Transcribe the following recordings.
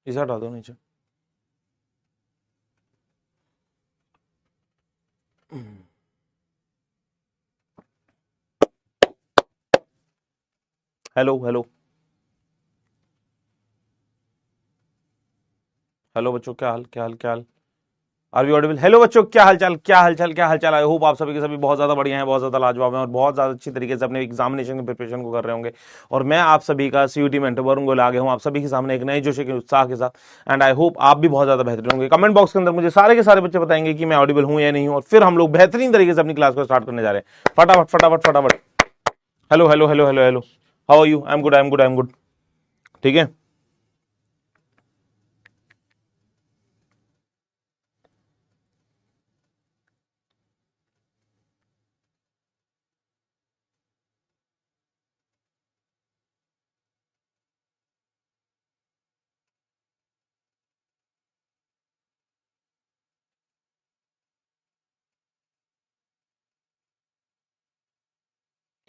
इसे हटा दो नीचे। हेलो हेलो हेलो बच्चों, क्या हाल क्या हाल क्या हाल? Are we audible? हेलो बच्चों, क्या हालचाल क्या हालचाल क्या हालचाल? आई होप आप सभी के सभी बहुत ज्यादा बढ़िया हैं, बहुत ज्यादा लाजवाब हैं और बहुत ज्यादा अच्छी तरीके से अपने एग्जामिनेशन की प्रिपरेशन को कर रहे होंगे। और मैं आप सभी का सीयूटी मेंटर वरुण गोयल आ गया हूं आप सभी के सामने एक नए जोश के उत्साह के साथ। एंड आई होप आप भी बहुत ज्यादा बेहतरीन होंगे। कमेंट बॉक्स के अंदर मुझे सारे के सारे बच्चे बताएंगे कि मैं ऑडिबल हूं या नहीं हूं, और फिर हम लोग बेहतरीन तरीके से अपनी क्लास को स्टार्ट करने जा रहे हैं। फटाफट फटाफट फटाफट। Hello hello hello hello hello, how are you? I am good, I am good, I am good. ठीक है,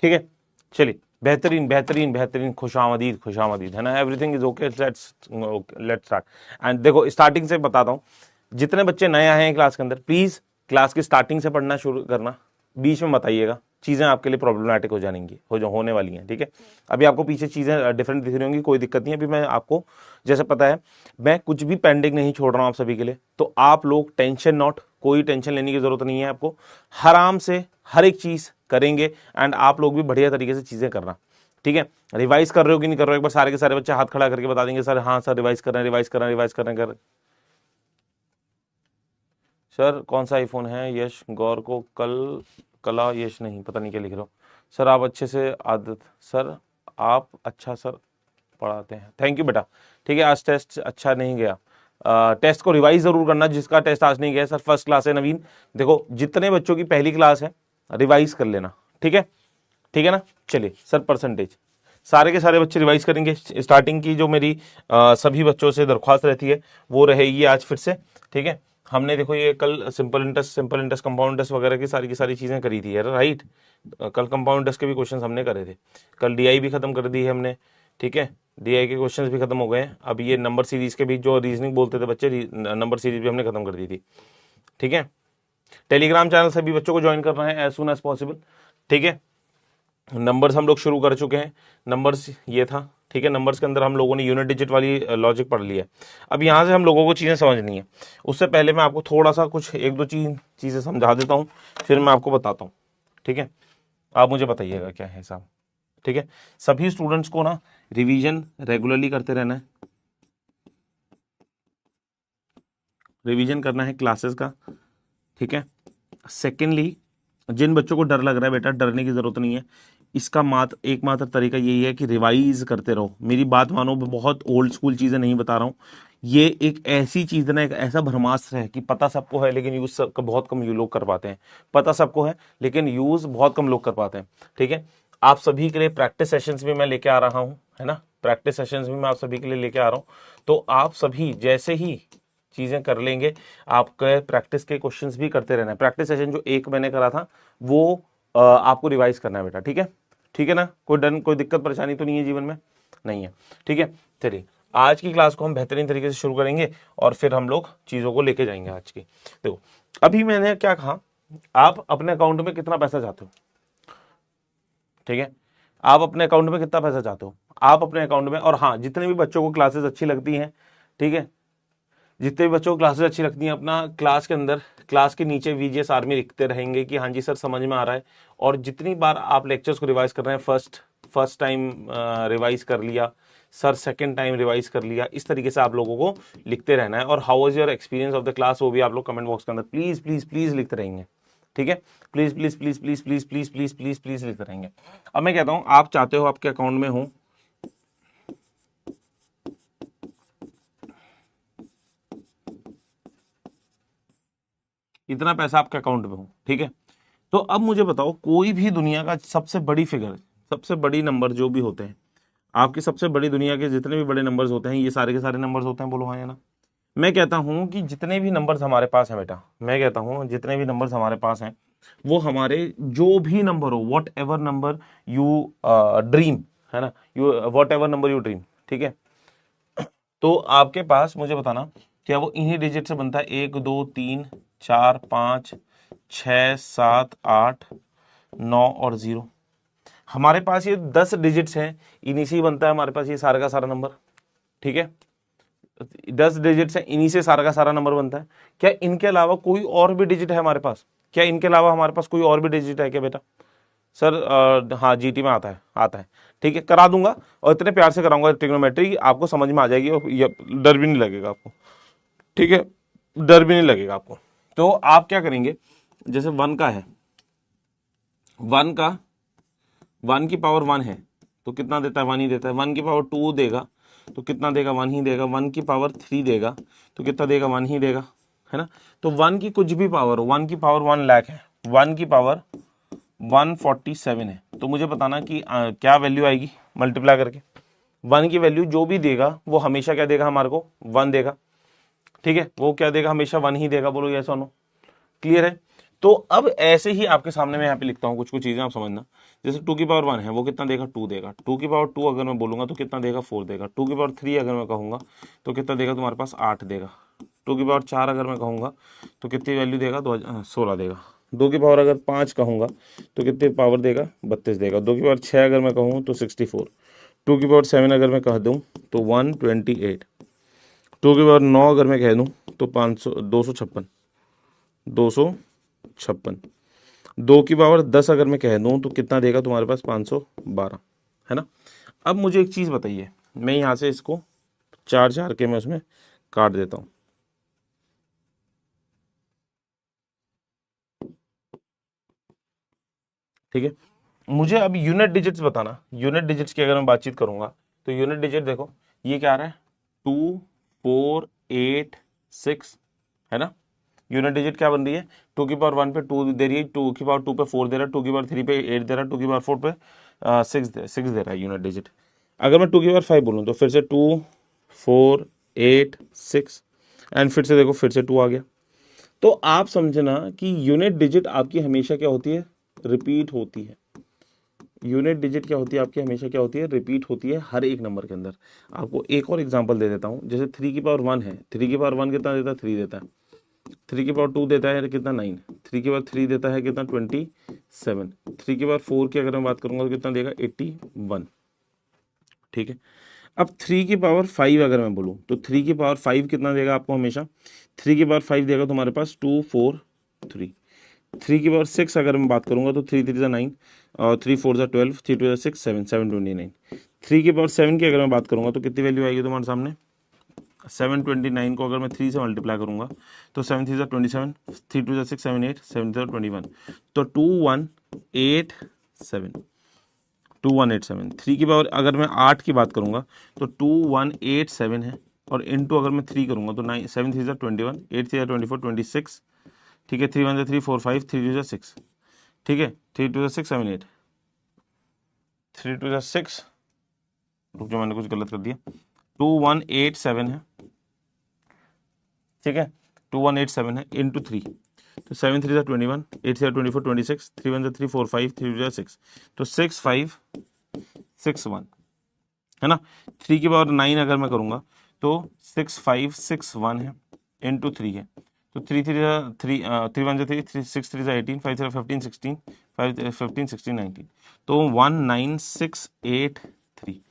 ठीक है, चलिए। बेहतरीन बेहतरीन बेहतरीन, खुशामदीद खुशामदीद, है ना? Everything is okay, let's let's start. And देखो, स्टार्टिंग से बताता हूं, जितने बच्चे नए आए हैं क्लास के अंदर, प्लीज क्लास की स्टार्टिंग से पढ़ना शुरू करना, बीच में बताइएगा, चीजें आपके लिए प्रॉब्लमैटिक हो जाएंगी, होने वाली हैं। ठीक है, अभी आपको पीछे चीजें डिफरेंट दिख रही होंगी, कोई दिक्कत नहीं है। अभी मैं आपको जैसे पता है, मैं कुछ भी पेंडिंग नहीं छोड़ रहा हूं आप सभी के लिए, तो आप लोग टेंशन नॉट, कोई टेंशन लेने की जरूरत नहीं है आपको। आराम से हर एक चीज करेंगे एंड आप लोग भी बढ़िया तरीके से चीजें करना। ठीक है, रिवाइज कर रहे हो कि नहीं कर रहे हो, एक बार सारे के सारे बच्चे हाथ खड़ा करके बता देंगे सर हाँ सर रिवाइज कर रहे हैं, रिवाइज कर रहे हैं, रिवाइज कर रहे हैं। सर कौन सा आईफोन है? यश गौर को कल कला, यश नहीं, पता नहीं क्या लिख रहा हूँ। सर आप अच्छे से आदत, सर आप अच्छा सर पढ़ाते हैं, थैंक यू बेटा। ठीक है, आज टेस्ट अच्छा नहीं गया, टेस्ट को रिवाइज जरूर करना जिसका टेस्ट आज नहीं गया। सर फर्स्ट क्लास है नवीन, देखो जितने बच्चों की पहली क्लास है रिवाइज कर लेना। ठीक है, ठीक है ना? चलिए सर, परसेंटेज सारे के सारे बच्चे रिवाइज करेंगे। स्टार्टिंग की जो मेरी सभी बच्चों से दरख्वास्त रहती है वो रहेगी आज फिर से। ठीक है, हमने देखो ये कल सिंपल इंटरेस्ट कंपाउंड इंटरेस्ट वगैरह की सारी चीजें करी थी, राइट? कल कंपाउंड इंटरेस्ट के भी क्वेश्चन हमने करे थे, कल डीआई भी खत्म कर दी है हमने। ठीक है, डीआई के क्वेश्चंस भी खत्म हो गए हैं। अब ये नंबर सीरीज के भी जो रीजनिंग बोलते थे बच्चे, नंबर सीरीज भी हमने खत्म कर दी थी। ठीक है, टेलीग्राम चैनल सभी बच्चों को ज्वाइन करना है एज सुन एज पॉसिबल। ठीक है, नंबर्स हम लोग शुरू कर चुके हैं। नंबर्स ये था, ठीक है, नंबर्स के अंदर हम लोगों ने यूनिट डिजिट वाली लॉजिक पढ़ लिया है। अब यहाँ से हम लोगों को चीज़ें समझनी है, उससे पहले मैं आपको थोड़ा सा कुछ एक दो चीज़ें समझा देता हूँ, फिर मैं आपको बताता हूँ। ठीक है, आप मुझे बताइएगा क्या है हिसाब। ठीक है, सभी स्टूडेंट्स को ना रिवीजन रेगुलरली करते रहना है, रिवीजन करना है क्लासेस का। ठीक है, सेकेंडली, जिन बच्चों को डर लग रहा है बेटा, डरने की जरूरत नहीं है। इसका एकमात्र तरीका यही है कि रिवाइज करते रहो। मेरी बात मानो, मैं बहुत ओल्ड स्कूल चीजें नहीं बता रहा हूँ। ये एक ऐसी चीज है ना, एक ऐसा ब्रह्मास्त्र है कि पता सबको है लेकिन यूज बहुत कम लोग कर पाते हैं। पता सबको है लेकिन यूज बहुत कम लोग कर पाते हैं। ठीक है, आप सभी के लिए प्रैक्टिस सेशंस भी मैं लेके आ रहा हूँ, है ना? प्रैक्टिस सेशंस भी मैं आप सभी के लिए लेके आ रहा हूँ। तो आप सभी जैसे ही चीजें कर लेंगे, आपके प्रैक्टिस के क्वेश्चंस भी करते रहना है। प्रैक्टिस सेशन जो एक मैंने करा था वो आपको रिवाइज करना है बेटा। ठीक है, ठीक है ना? कोई दिक्कत परेशानी तो नहीं है जीवन में? नहीं है। ठीक है, चलिए आज की क्लास को हम बेहतरीन तरीके से शुरू करेंगे और फिर हम लोग चीजों को लेके जाएंगे आज की। देखो, अभी मैंने क्या कहा, आप अपने अकाउंट में कितना पैसा चाहते हो? ठीक है, आप अपने अकाउंट में कितना पैसा चाहते हो? आप अपने अकाउंट में, और हाँ, जितने भी बच्चों को क्लासेस अच्छी लगती हैं, ठीक है, जितने भी बच्चों को क्लासेस अच्छी लगती हैं, अपना क्लास के अंदर, क्लास के नीचे वीजीएस आर्मी लिखते रहेंगे कि हाँ जी सर समझ में आ रहा है। और जितनी बार आप लेक्चर्स को रिवाइज कर रहे हैं, फर्स्ट टाइम रिवाइज कर लिया सर, सेकंड टाइम रिवाइज कर लिया, इस तरीके से आप लोगों को लिखते रहना है। और how was your experience of the class, वो भी आप लोग कमेंट बॉक्स के अंदर प्लीज प्लीज प्लीज लिखते रहेंगे। ठीक है, please please please please please please please please please लिखते रहेंगे। अब मैं कहता हूं, आप चाहते हो आपके अकाउंट में हो इतना पैसा, आपके अकाउंट में हो, ठीक है, तो अब मुझे बताओ, कोई भी दुनिया का सबसे बड़ी फिगर, सबसे बड़ी नंबर जो भी होते हैं, आपकी सबसे बड़ी दुनिया के जितने भी बड़े नंबर्स होते हैं, ये सारे के सारे नंबर्स होते हैं, बोलो हाँ या ना? मैं कहता हूं कि जितने भी नंबर्स हमारे पास हैं बेटा, मैं कहता हूं जितने भी नंबर्स हमारे पास हैं, वो हमारे जो भी नंबर हो, what ever number you dream, है ना, you what ever number you dream, ठीक है, तो आपके पास मुझे बताना क्या वो इन्हीं डिजिट से बनता है, 1 2 3 4 5 6 7 8 9 और 0। हमारे पास ये 10 डिजिट्स हैं, इन्हीं से ही बनता है हमारे पास ये सारा का सारा नंबर। ठीक है, 10 डिजिट्स हैं, इन्हीं से सारा का सारा नंबर बनता है। क्या इनके अलावा कोई और भी डिजिट है हमारे पास? क्या इनके अलावा हमारे पास कोई और भी डिजिट है क्या बेटा? सर हाँ जीटी में आता है, आता है। ठीक है, करा दूंगा और इतने प्यार से कराऊंगा ट्रिग्नोमेट्री, आपको समझ में आ जाएगी और डर भी नहीं लगेगा आपको। ठीक है, डर भी नहीं लगेगा आपको। तो आप क्या करेंगे, जैसे 1 का है, 1 का 1 की पावर 1 है तो कितना देता है? 1 ही देता है। 1 की पावर 2 देगा तो कितना देगा? 1 ही देगा। 1 की पावर 3 देगा तो कितना देगा? 1 ही देगा, है ना। तो 1 की कुछ भी पावर हो, 1 की पावर 1 लाख है, 1 की पावर 147 है, तो मुझे बताना कि क्या वैल्यू आएगी मल्टीप्लाई करके। 1 की वैल्यू जो भी देगा वो हमेशा क्या देगा? हमारे को 1 देगा। ठीक है, वो क्या देगा? हमेशा 1 ही देगा। बोलो यस और नो, क्लियर है। तो अब ऐसे ही आपके सामने मैं यहाँ पे लिखता हूँ कुछ कुछ चीजें, आप समझना। जैसे 2 की पावर 1 है वो कितना देगा? 2 देगा। 2 की पावर 2 अगर मैं बोलूंगा तो कितना देगा? 4 देगा। 2 की पावर 3 अगर मैं कहूंगा तो कितना देगा तुम्हारे पास? 8 देगा। 2 की पावर 4 अगर मैं कहूंगा तो कितनी वैल्यू देगा? 16 देगा। 2 की पावर अगर 5 कहूंगा तो कितनी पावर देगा? 32 देगा। 2 की पावर 6 अगर मैं कहूँ तो 64। 2 की पावर 7 अगर मैं कह दूँ तो 128। 2 की पावर 9 अगर मैं कह दूँ तो 256। 256। 2 की पावर 10 अगर मैं कह दूं तो कितना देगा तुम्हारे पास? 512, है ना। अब मुझे एक चीज बताइए, मैं यहां से इसको 4 4 के मैं उसमें काट देता हूं। ठीक है, मुझे अब यूनिट डिजिट्स बताना। यूनिट डिजिट्स की अगर मैं बातचीत करूंगा तो यूनिट डिजिट देखो ये क्या आ रहा है? 2 4 8 6, है ना। यूनिट डिजिट क्या बन रही है? 2 की पावर 1 पे 2 दे रही है, 2 की पावर 2 पे 4 दे रहा है, 2 की पावर 3 पे 8 दे रहा है, 2 की पावर 4 पे 6 दे रहा है यूनिट डिजिट। अगर मैं 2 की पावर 5 बोलूँ तो फिर से 2 4 8 6 एंड फिर से देखो फिर से 2 आ गया। तो आप समझना कि यूनिट डिजिट आपकी हमेशा क्या होती है? रिपीट होती है। यूनिट डिजिट क्या होती है आपकी? हमेशा क्या होती है? रिपीट होती है हर एक नंबर के अंदर। आपको एक और एग्जांपल दे देता हूं, जैसे 3 की पावर 1 है, 3 की पावर 1 कितना देता है? 3 देता है। 3 की पावर 2 देता है कितना? 9। 3 की पावर 3 देता है कितना? 27। 3 की पावर 4 की अगर मैं बात करूंगा तो कितना देगा? 81। ठीक है, अब 3 की पावर 5 अगर मैं बोलूं तो 3 की पावर 5 कितना देगा आपको? हमेशा 3 की पावर 5 देगा तुम्हारे पास 2 4 3। 3 की पावर 6 अगर मैं बात करूंगा तो 3 3 जा 9 और 3 4 जा 12, 3 2 जा 6 7 729। 3 की पावर 7 की अगर मैं बात करूंगा तो कितनी वैल्यू आएगी तुम्हारे सामने? 729 को अगर मैं 3 से मल्टीप्लाई करूंगा तो 7 3 जा 27, 3 2 जा 6 7 8, 7 जा 21, तो 2187। 2187। 3 की पावर अगर मैं 8 की बात करूंगा तो 2187 है, और इनटू अगर मैं 3 करूंगा तो 9 7 3 जा 21, 8 3 जा 24 26। ठीक है, 3 1 जा 3 4 5, 3 2 जा 6। ठीक है, 3 2 जा 6 7 8, 3 2 जा 6, रुक जाओ मैंने कुछ गलत कर दिया, 2187 है। ठीक है, 2187 है इंटू 3, तो 7 3 जा 21, 8 3 जा 24 26, 3 1 जा 3 4 5, 3 2 जा 6, तो 6561, है ना। 3 की पावर 9 अगर मैं करूंगा तो 6561 है इंटू 3 है, तो 3 3 जा 3, 3 1 जा 3, 3 6 3 जा 18, 5 3 15 16, 5 15 16 19, तो 19683।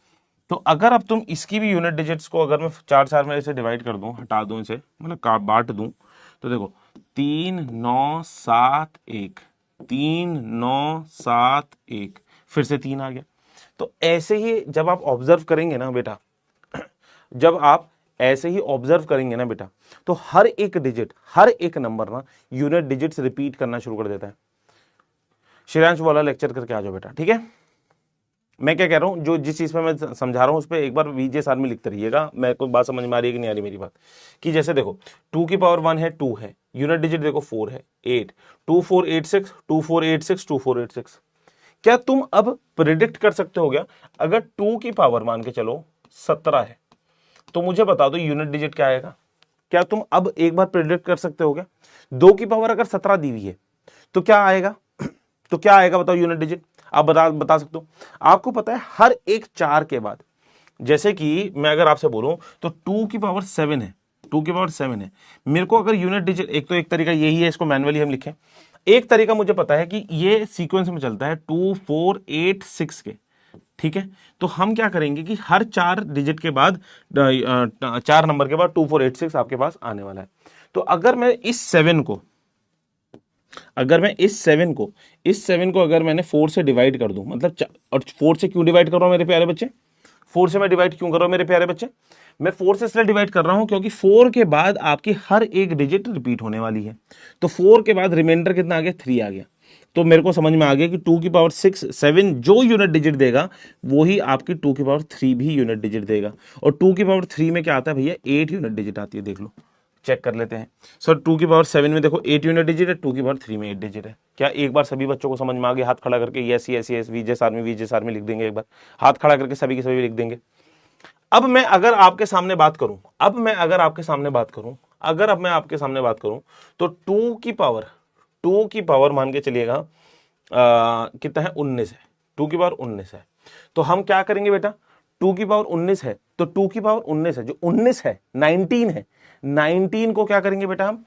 तो अगर अब तुम इसकी भी यूनिट डिजिट्स को अगर मैं 4 4 में इसे डिवाइड कर दूं, हटा दूं इसे, मतलब बांट दूं, तो देखो 3971, 3971, फिर से 3 आ गया। तो ऐसे ही जब आप ऑब्जर्व करेंगे ना बेटा, जब आप ऐसे ही ऑब्जर्व करेंगे ना बेटा, तो हर एक डिजिट, हर एक नंबर ना यूनिट डिजिट्स रिपीट करना शुरू कर देता है। श्रेयांश वाला लेक्चर करके आ जाओ बेटा, ठीक है। मैं क्या कह रहा हूं, जो जिस चीज पे मैं समझा रहा हूं उस पर एक बार वीजे सार में लिखते रहिएगा। मैं कोई बात समझ में आ रही है कि नहीं आ रही मेरी बात? कि जैसे देखो 2 की पावर 1 है, 2 है, यूनिट डिजिट देखो 4 है, 8, 2486, 2486, 2486। क्या तुम अब प्रिडिक्ट कर सकते हो क्या? अगर 2 की पावर मान के चलो 17 है तो मुझे बता दो यूनिट डिजिट क्या आएगा? क्या तुम अब एक बार प्रिडिक्ट कर सकते हो क्या? 2 की पावर अगर 17 दी हुई है तो क्या आएगा? तो क्या आएगा बताओ यूनिट डिजिट? आप बता सकते हो? आपको पता है हर एक 4 के बाद जैसे कि मैं अगर आपसे बोलूं तो 2 की पावर 7 है, 2 की पावर 7 है। मेरे को अगर यूनिट डिजिट, एक तो एक तरीका यही है, इसको मैनुअली हम लिखें। एक तरीका मुझे पता है कि ये सीक्वेंस में चलता है 2 4 8 6 के, ठीक है। तो हम क्या करेंगे कि हर 4 डिजिट के बाद, 4 नंबर के बाद 2 4 8 6 आपके पास आने वाला है। तो अगर मैं इस 7 को, अगर मैं इस 7 को अगर मैंने 4 से डिवाइड कर दूं, मतलब और 4 से क्यों डिवाइड कर रहा हूं मेरे प्यारे बच्चे, 4 से मैं डिवाइड क्यों कर रहा हूं मेरे प्यारे बच्चे, मैं 4 से इसलिए डिवाइड कर रहा हूं क्योंकि 4 के बाद आपकी हर एक डिजिट रिपीट होने वाली है। तो 4 के बाद रिमाइंडर कितना आ गया, 3 आ गया। तो मेरे को समझ में आ गया कि 2 की पावर 6 7 जो यूनिट डिजिट देगा वो ही आपकी 2 की पावर 3 भी यूनिट डिजिट देगा। और 2 की पावर 3 में क्या आता है भैया, 8 यूनिट डिजिट आती है। देख लो, चेक कर लेते हैं सर। 2 की पावर 7 में देखो 8 यूनिट डिजिट है, 2 की पावर 3 में 8 डिजिट है। क्या एक बार सभी बच्चों को समझ में आ गया? हाथ खड़ा करके yes yes yes, VJs army लिख देंगे। एक बार हाथ खड़ा करके सभी के सभी लिख देंगे। अब मैं अगर आपके सामने बात करूं, अब मैं अगर आपके सामने बात करूं, अगर अब मैं आपके सामने बात करूं तो 2 की पावर मान के चलिएगा कितना है, 19 है। 2 की पावर 19 है। तो हम क्या करेंगे बेटा, 2 की पावर 19 है तो 2 की पावर 19 है, जो 19 है 19 है, 19 को क्या करेंगे बेटा, हम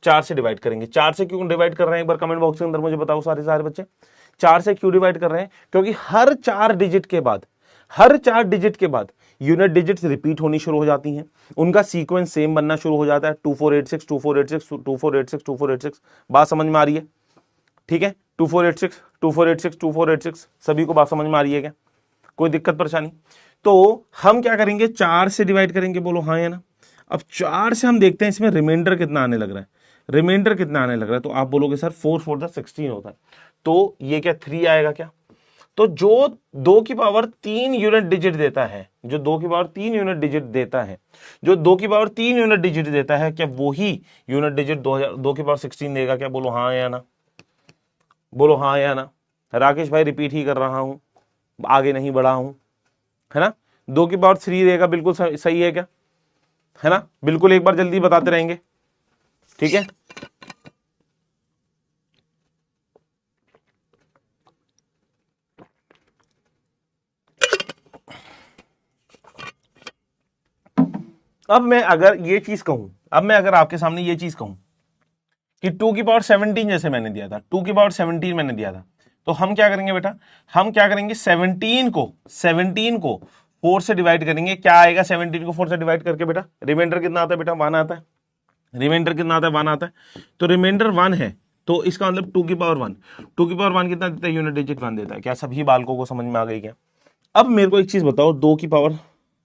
4 से डिवाइड करेंगे। 4 से क्यों डिवाइड कर रहे हैं, एक बार कमेंट बॉक्स के अंदर मुझे बताओ सारे बच्चे। 4 से क्यों डिवाइड कर रहे हैं, क्योंकि हर 4 डिजिट के बाद, हर 4 डिजिट के बाद यूनिट डिजिट्स रिपीट होनी शुरू हो जाती हैं, उनका सीक्वेंस सेम बनना शुरू हो जाता है। 2486 2486 2486 2486, बात समझ में आ रही है? ठीक है, 2486 2486 2486, सभी को बात समझ में आ रही है क्या? कोई दिक्कत परेशानी? तो हम क्या करेंगे, 4 से डिवाइड करेंगे, बोलो हाँ या ना। अब 4 से हम देखते हैं इसमें रिमाइंडर कितना आने लग रहा है, रिमाइंडर कितना आने लग रहा है। तो आप बोलोगे सर 4 4 16 होता है, तो ये क्या 3 आएगा क्या? तो जो 2 की पावर 3 यूनिट डिजिट देता है, जो 2 की पावर 3 यूनिट डिजिट देता है, जो 2 की पावर 3 यूनिट डिजिट देता है, क्या वो ही यूनिट डिजिट 2 की पावर 16 देगा क्या? बोलो हाँ या ना, बोलो हाँ या ना। राकेश भाई रिपीट ही कर रहा हूं, आगे नहीं बढ़ा हूं, है ना। 2 की पावर 3 देगा, बिल्कुल सही है क्या, है ना? बिल्कुल एक बार जल्दी बताते रहेंगे, ठीक है। अब मैं अगर ये चीज कहूं, अब मैं अगर आपके सामने ये चीज कहूं कि 2 की पावर 17 जैसे मैंने दिया था, 2 की पावर 17 मैंने दिया था, तो हम क्या करेंगे बेटा, हम क्या करेंगे, 17 को 4 से डिवाइड करेंगे। क्या आएगा 17 को 4 से डिवाइड करके बेटा? रिमाइंडर कितना आता है बेटा? 1 आता है। रिमाइंडर कितना आता है? 1 आता है। तो रिमाइंडर 1 है, तो इसका मतलब 2 की पावर 1, 2 की पावर 1 कितना देता है? यूनिट डिजिट 1 देता है। क्या सभी बालकों को समझ में आ गई क्या? अब मेरे को एक चीज बताओ, 2 की पावर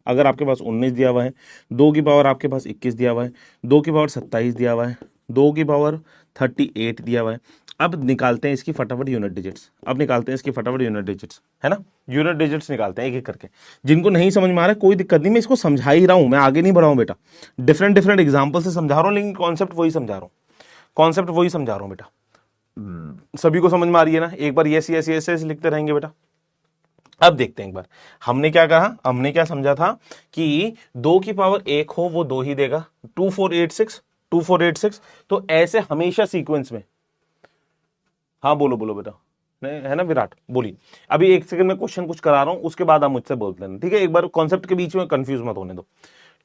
अगर आपके पास 19 दिया हुआ है, 2 की पावर आपके पास 21 दिया हुआ है, 2 की पावर 27 दिया हुआ है, 2 की पावर 38 दिया हुआ है। अब निकालते हैं इसकी फटाफट यूनिट डिजिट्स, अब निकालते हैं इसकी फटाफट यूनिट डिजिट्स, है ना। यूनिट डिजिट्स निकालते हैं एक एक करके। जिनको नहीं समझ में आ रहा है कोई दिक्कत नहीं, मैं इसको समझा ही रहा हूं, मैं आगे नहीं बढ़ाऊं बेटा। डिफरेंट डिफरेंट एग्जाम्पल से समझा रहा हूं, लेकिन कॉन्सेप्ट वही समझा रहा हूं, कॉन्सेप्ट वही समझा रहा हूं बेटा। सभी को समझ में आ रही है ना? एक बार यस यस यस यस लिखते रहेंगे बेटा। अब देखते हैं एक बार, हमने क्या कहा, हमने क्या समझा था कि 2 की पावर 1 हो वो 2 ही देगा, 2486 2486। तो ऐसे हमेशा सीक्वेंस में, हाँ बोलो बोलो बेटा, नहीं है ना विराट, बोलिए। अभी एक सेकंड में क्वेश्चन कुछ करा रहा हूं, उसके बाद आप मुझसे बोल लेना, ठीक है। एक बार कॉन्सेप्ट के बीच में कंफ्यूज मत होने दो,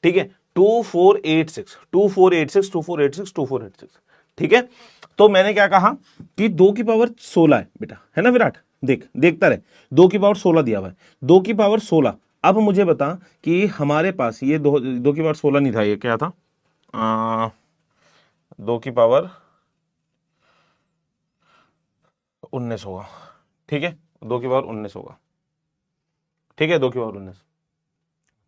ठीक है। 2486 2486 2486 2486, ठीक है। तो मैंने क्या कहा कि 2 की पावर 16 है बेटा, है ना विराट, देखता रहे। 2 की पावर 16 दिया हुआ है, 2 की पावर 16। अब मुझे बता कि हमारे पास ये 2 की पावर 16 नहीं था, ये क्या था, 2 की पावर 19 होगा, ठीक है। 2 की पावर 19 होगा, ठीक है, 2 की पावर 19,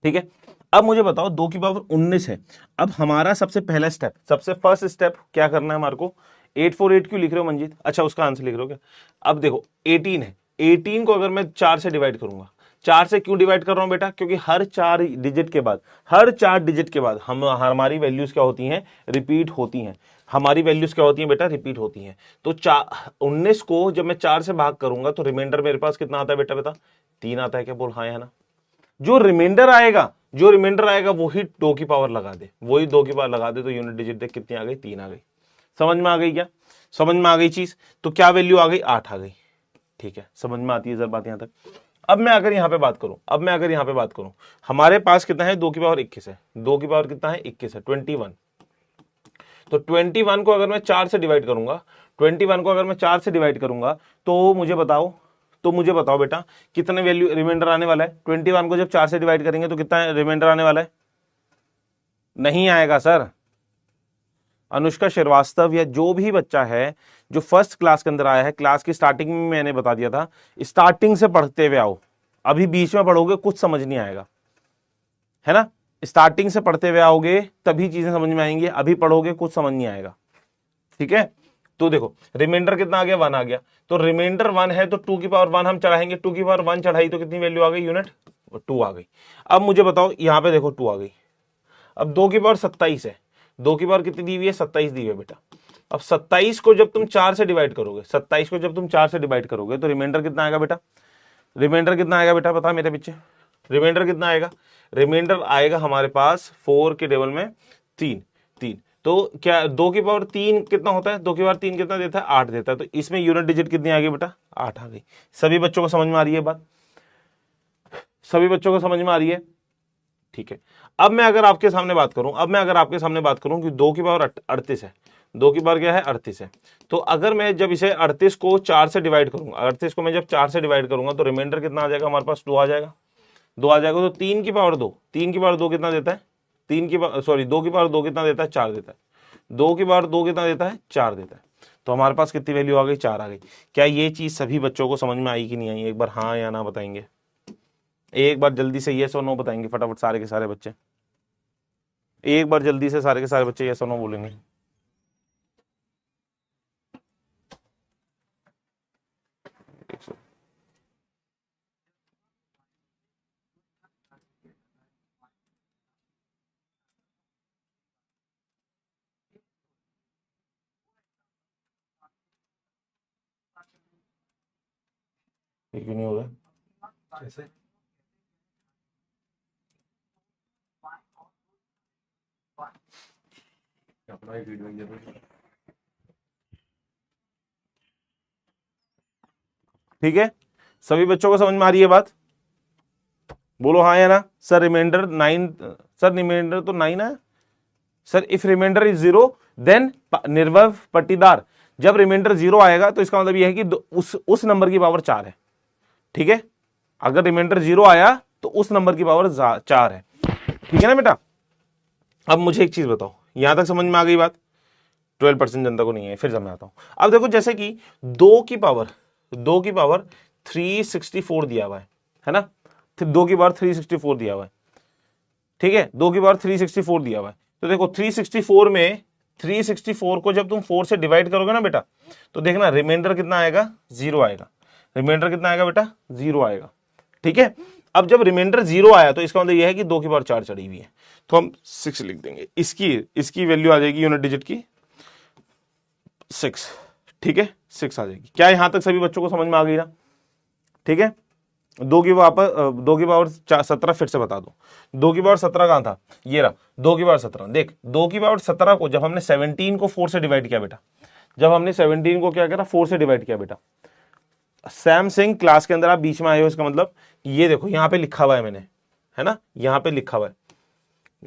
ठीक है। अब मुझे बताओ 2 की पावर 19 है। अब हमारा सबसे पहला स्टेप, सबसे फर्स्ट स्टेप क्या करना है हमारे को? 848 क्यों लिख रहे हो मंजीत? अच्छा उसका आंसर लिख रहे हो क्या? अब देखो 18 है, 18 को अगर मैं 4 से डिवाइड करूंगा, 4 से क्यों डिवाइड कर रहा हूं बेटा? क्योंकि हर 4 डिजिट के बाद, हर 4 डिजिट के बाद हमारी वैल्यूज क्या होती हैं? रिपीट होती हैं। हमारी वैल्यूज क्या होती हैं बेटा? रिपीट होती हैं। तो 19 को जब मैं 4 से भाग करूंगा तो रिमाइंडर मेरे पास कितना आता है बेटा? बता, 3 आता है क्या? बोल हाँ या ना। जो रिमाइंडर आएगा, जो रिमाइंडर आएगा वही 2 की पावर लगा दे, वही 2 की पावर लगा दे, तो यूनिट डिजिट देख कितनी आ गई? 3 आ गई। समझ में आ गई क्या? समझ में आ गई चीज? तो क्या वैल्यू आ गई? 8 आ गई, ठीक है, समझ में आती है सर बात यहाँ तक। अब मैं अगर यहाँ पे बात करूं, हमारे पास कितना है, 2 की पावर 21 है, 2 की पावर कितना है 21 है, 21। तो 21 को अगर मैं 4 से डिवाइड करूंगा, 21 को अगर मैं 4 से डिवाइड करूंगा तो मुझे बताओ बेटा कितने वैल्यू रिमाइंडर आने वाला है। 21 को जब 4 से डिवाइड करेंगे तो कितना रिमाइंडर आने वाला है, नहीं आएगा सर। अनुष्का श्रीवास्तव या जो भी बच्चा है जो फर्स्ट क्लास के अंदर आया है, क्लास की स्टार्टिंग में मैंने बता दिया था, स्टार्टिंग से पढ़ते हुए आओ, अभी बीच में पढ़ोगे कुछ समझ नहीं आएगा, है ना। स्टार्टिंग से पढ़ते हुए आओगे तभी चीजें समझ में आएंगी, अभी पढ़ोगे कुछ समझ नहीं आएगा, ठीक है। तो देखो रिमाइंडर कितना आ गया, 1 आ गया, तो रिमाइंडर 1 है तो 2 की पावर 1 हम चढ़ाएंगे, 2 की पावर 1 चढ़ाई तो कितनी वैल्यू आ गई, यूनिट 2 आ गई। अब मुझे बताओ यहाँ पे देखो 2 आ गई। अब 2 की पावर 27 है, 2 की पावर कितनी दी हुई है, 27 दी हुई है बेटा। अब 27 को जब तुम 4 से डिवाइड करोगे, 27 को जब तुम 4 से डिवाइड करोगे तो रिमाइंडर कितना आएगा बेटा, रिमाइंडर कितना आएगा बेटा, पता मेरे पीछे रिमाइंडर कितना आएगा, रिमाइंडर आएगा हमारे पास 4 के टेबल में 3। तो क्या 2 की पावर 3 कितना होता है, 2 की पावर 3 कितना देता है, 8 देता है। तो इसमें यूनिट डिजिट कितनी आ गई बेटा, 8 आ गई। सभी बच्चों को समझ में आ रही है बात, सभी बच्चों को समझ में आ रही है, ठीक है। अब मैं अगर आपके सामने बात करूं कि 2 की पावर 38 है, 2 की पावर क्या है 38 है, तो अगर मैं जब इसे 38 को 4 से डिवाइड करूंगा, 38 को मैं जब 4 से डिवाइड करूंगा तो रिमाइंडर कितना आ जाएगा हमारे पास, 2 आ जाएगा, 2 आ जाएगा। तो 3 की पावर 2, 3 की पावर 2 कितना देता है, 2 की पावर 2 कितना देता है, 4 देता है। 2 की पावर 2 कितना देता है, 4 देता है। तो हमारे पास कितनी वैल्यू आ गई, 4 आ गई। क्या ये चीज सभी बच्चों को समझ में आई कि नहीं आई, एक बार हाँ या ना बताएंगे, एक बार जल्दी से यस और नो बताएंगे फटाफट, सारे के सारे बच्चे एक बार जल्दी से, सारे के सारे बच्चे यस और नो बोलेंगे। क्यों नहीं होगा, कैसे, अपना ही फीडबैक जरूरी, ठीक है। सभी बच्चों को समझ में आ रही है बात, बोलो हाँ या ना। सर रिमाइंडर 9, सर रिमाइंडर तो 9 है sir. If remainder is 0 then निर्भव पट्टीदार, जब रिमाइंडर 0 आएगा तो इसका मतलब यह है कि उस नंबर की पावर 4 है, ठीक है। अगर रिमाइंडर 0 आया तो उस नंबर की पावर 4 है, ठीक है ना बेटा। अब मुझे एक चीज बताओ, यहां तक समझ में आ गई बात, 12% जनता को नहीं है, फिर समझाता हूं। अब देखो जैसे कि 2 की पावर 364 दिया हुआ है ना, 2 की पावर 364 दिया हुआ है, ठीक है, 2 की पावर 364 दिया हुआ है। तो देखो 364 को जब तुम 4 से डिवाइड करोगे ना बेटा, तो देखना रिमाइंडर कितना आएगा, 0 आएगा। रिमाइंडर कितना आएगा बेटा, 0 आएगा, ठीक है। अब जब रिमाइंडर 0 आया तो इसका मतलब यह है कि 2 की पावर 4 चढ़ी हुई है, तो हम 6 लिख देंगे। इसकी वैल्यू आ जाएगी यूनिट डिजिट की 6, ठीक है, 6 आ जाएगी। क्या यहां तक सभी बच्चों को समझ में आ गई ना, ठीक है। 2 की पावर 17 फिर से बता दो, 2 की पावर 17 कहां था, ये रहा 2 की पावर 17। देख 2 की पावर 17 को जब हमने 17 को 4 से डिवाइड किया बेटा, जब हमने 17 को क्या करा, 4 से डिवाइड किया बेटा। सैम सिंह क्लास के अंदर आप बीच में आए हो, इसका मतलब ये देखो यहां पे लिखा हुआ है मैंने, है ना, यहां पे लिखा हुआ है,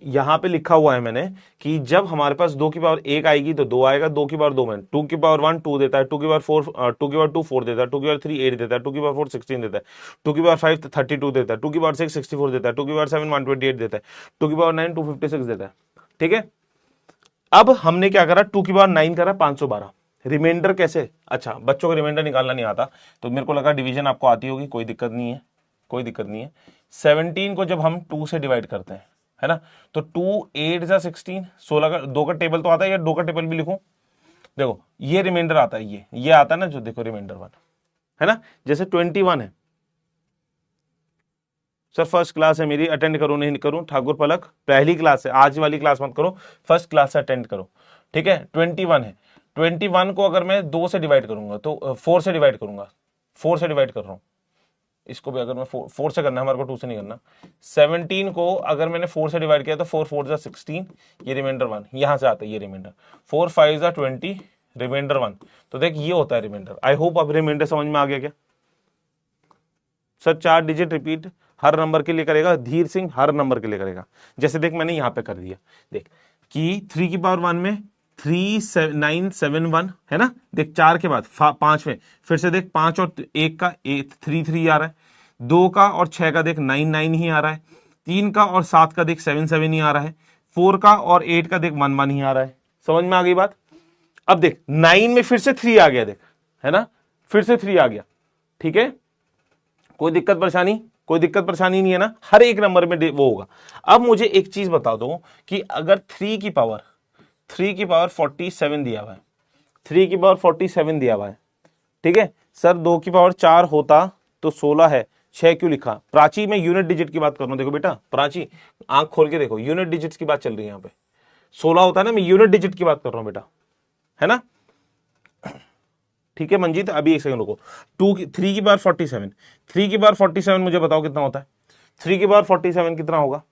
यहां पे लिखा हुआ है मैंने कि जब हमारे पास 2 की पावर 1 आएगी तो 2 आएगा, 2 की पावर 2 में 2 की पावर 1 2 देता है, 2 की पावर 4 2 की पावर 2 4 देता है, 2 की पावर 3 8 देता है, 2 की पावर 4 16 देता है, 2 की पावर 5 32 देता है, 2 की पावर 6 64 देता है, 2 की पावर 7 128 देता है, 2 की पावर 9 256 देता है, ठीक है। अब हमने क्या करा, 2 की पावर 9 करा 512। रिमाइंडर कैसे, अच्छा बच्चों को रिमाइंडर निकालना नहीं आता तो मेरे को लगा डिवीजन आपको आती होगी, कोई दिक्कत नहीं है, कोई दिक्कत नहीं है। 17 को जब हम 2 से डिवाइड करते हैं, है ना, तो 2 8 जा 16, 16 का 2 का टेबल तो आता है, या 2 का टेबल भी लिखूं, देखो ये रिमाइंडर आता है, ये आता है ना जो, देखो रिमाइंडर 1 है ना, जैसे 21 है। सर फर्स्ट क्लास है मेरी, अटेंड करूं नहीं करूं, ठाकुर पलक पहली क्लास है, आज वाली क्लास मत करो, फर्स्ट क्लास से अटेंड करो, ठीक है। 21 है, 21 को अगर मैं 2 से डिवाइड करूंगा तो 4 से डिवाइड करूंगा, 4 से डिवाइड कर रहा हूं, इसको भी अगर मैं 4 से करना है हमारे को, 2 से नहीं करना। 17 को अगर मैंने 4 से डिवाइड किया तो 4 4 जा 16, ये रिमाइंडर 1 यहां से आता है, ये रिमाइंडर 4 5 जा 20, रिमाइंडर 1। तो देख ये होता है रिमाइंडर। आई होप अब रिमाइंडर समझ में आ गया क्या, सर 4 डिजिट रिपीट हर नंबर के लिए करेगा, धीर सिंह हर नंबर के लिए करेगा। जैसे देख मैंने यहाँ पे कर दिया, देख कि 3 की पावर 1 में 3971 है ना, देख 4 के बाद 5 में फिर से देख 5 और 1 का 3 आ रहा है, 2 का और 6 का देख 9 ही आ रहा है, 3 का और 7 का देख 7 ही आ रहा है, 4 का और 8 का देख 1 ही आ रहा है। समझ में आ गई बात। अब देख 9 में फिर से 3 आ गया, देख है ना, फिर से 3 आ गया। ठीक है, कोई दिक्कत परेशानी, कोई दिक्कत परेशानी नहीं है ना, हर एक नंबर में वो होगा। अब मुझे एक चीज बता दो कि अगर 3 की पावर 47 दिया हुआ है, 3 की पावर 47 दिया हुआ है, ठीक है सर 2 की पावर 4 होता तो 16 है, 6 क्यों लिखा? प्राची मैं यूनिट डिजिट की बात कर रहा हूं, देखो बेटा प्राची आंख खोल के देखो, यूनिट डिजिट्स की बात चल रही है यहाँ पे। 16 होता है ना, मैं यूनिट डिजिट की बात कर रहा हूं बेटा, है ना। ठीक है मंजीत, अभी एक सेकंड रुको। 3 की पावर 47, 3 की पावर 47 मुझे बताओ कितना होता है? 3 की पावर 47 कितना होगा?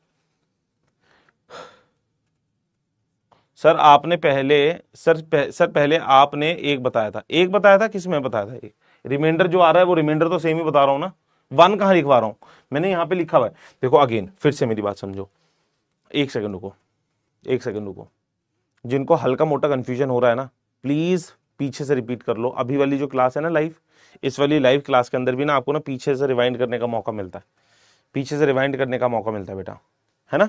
सर आपने पहले सर पहले आपने एक बताया था, किस में बताया था? एक रिमाइंडर जो आ रहा है वो रिमाइंडर तो सेम ही बता रहा हूं ना, 1 कहां लिखवा रहा हूं मैंने, यहां पे लिखा हुआ है। देखो अगेन फिर से मेरी बात समझो, एक सेकंड रुको, जिनको हल्का मोटा कंफ्यूजन हो रहा है ना, प्लीज पीछे से रिपीट कर लो। अभी वाली जो क्लास है ना लाइव, इस वाली लाइव क्लास के अंदर भी ना आपको ना पीछे से रिवाइंड करने का मौका मिलता है, पीछे से रिवाइंड करने का मौका मिलता है बेटा, है ना।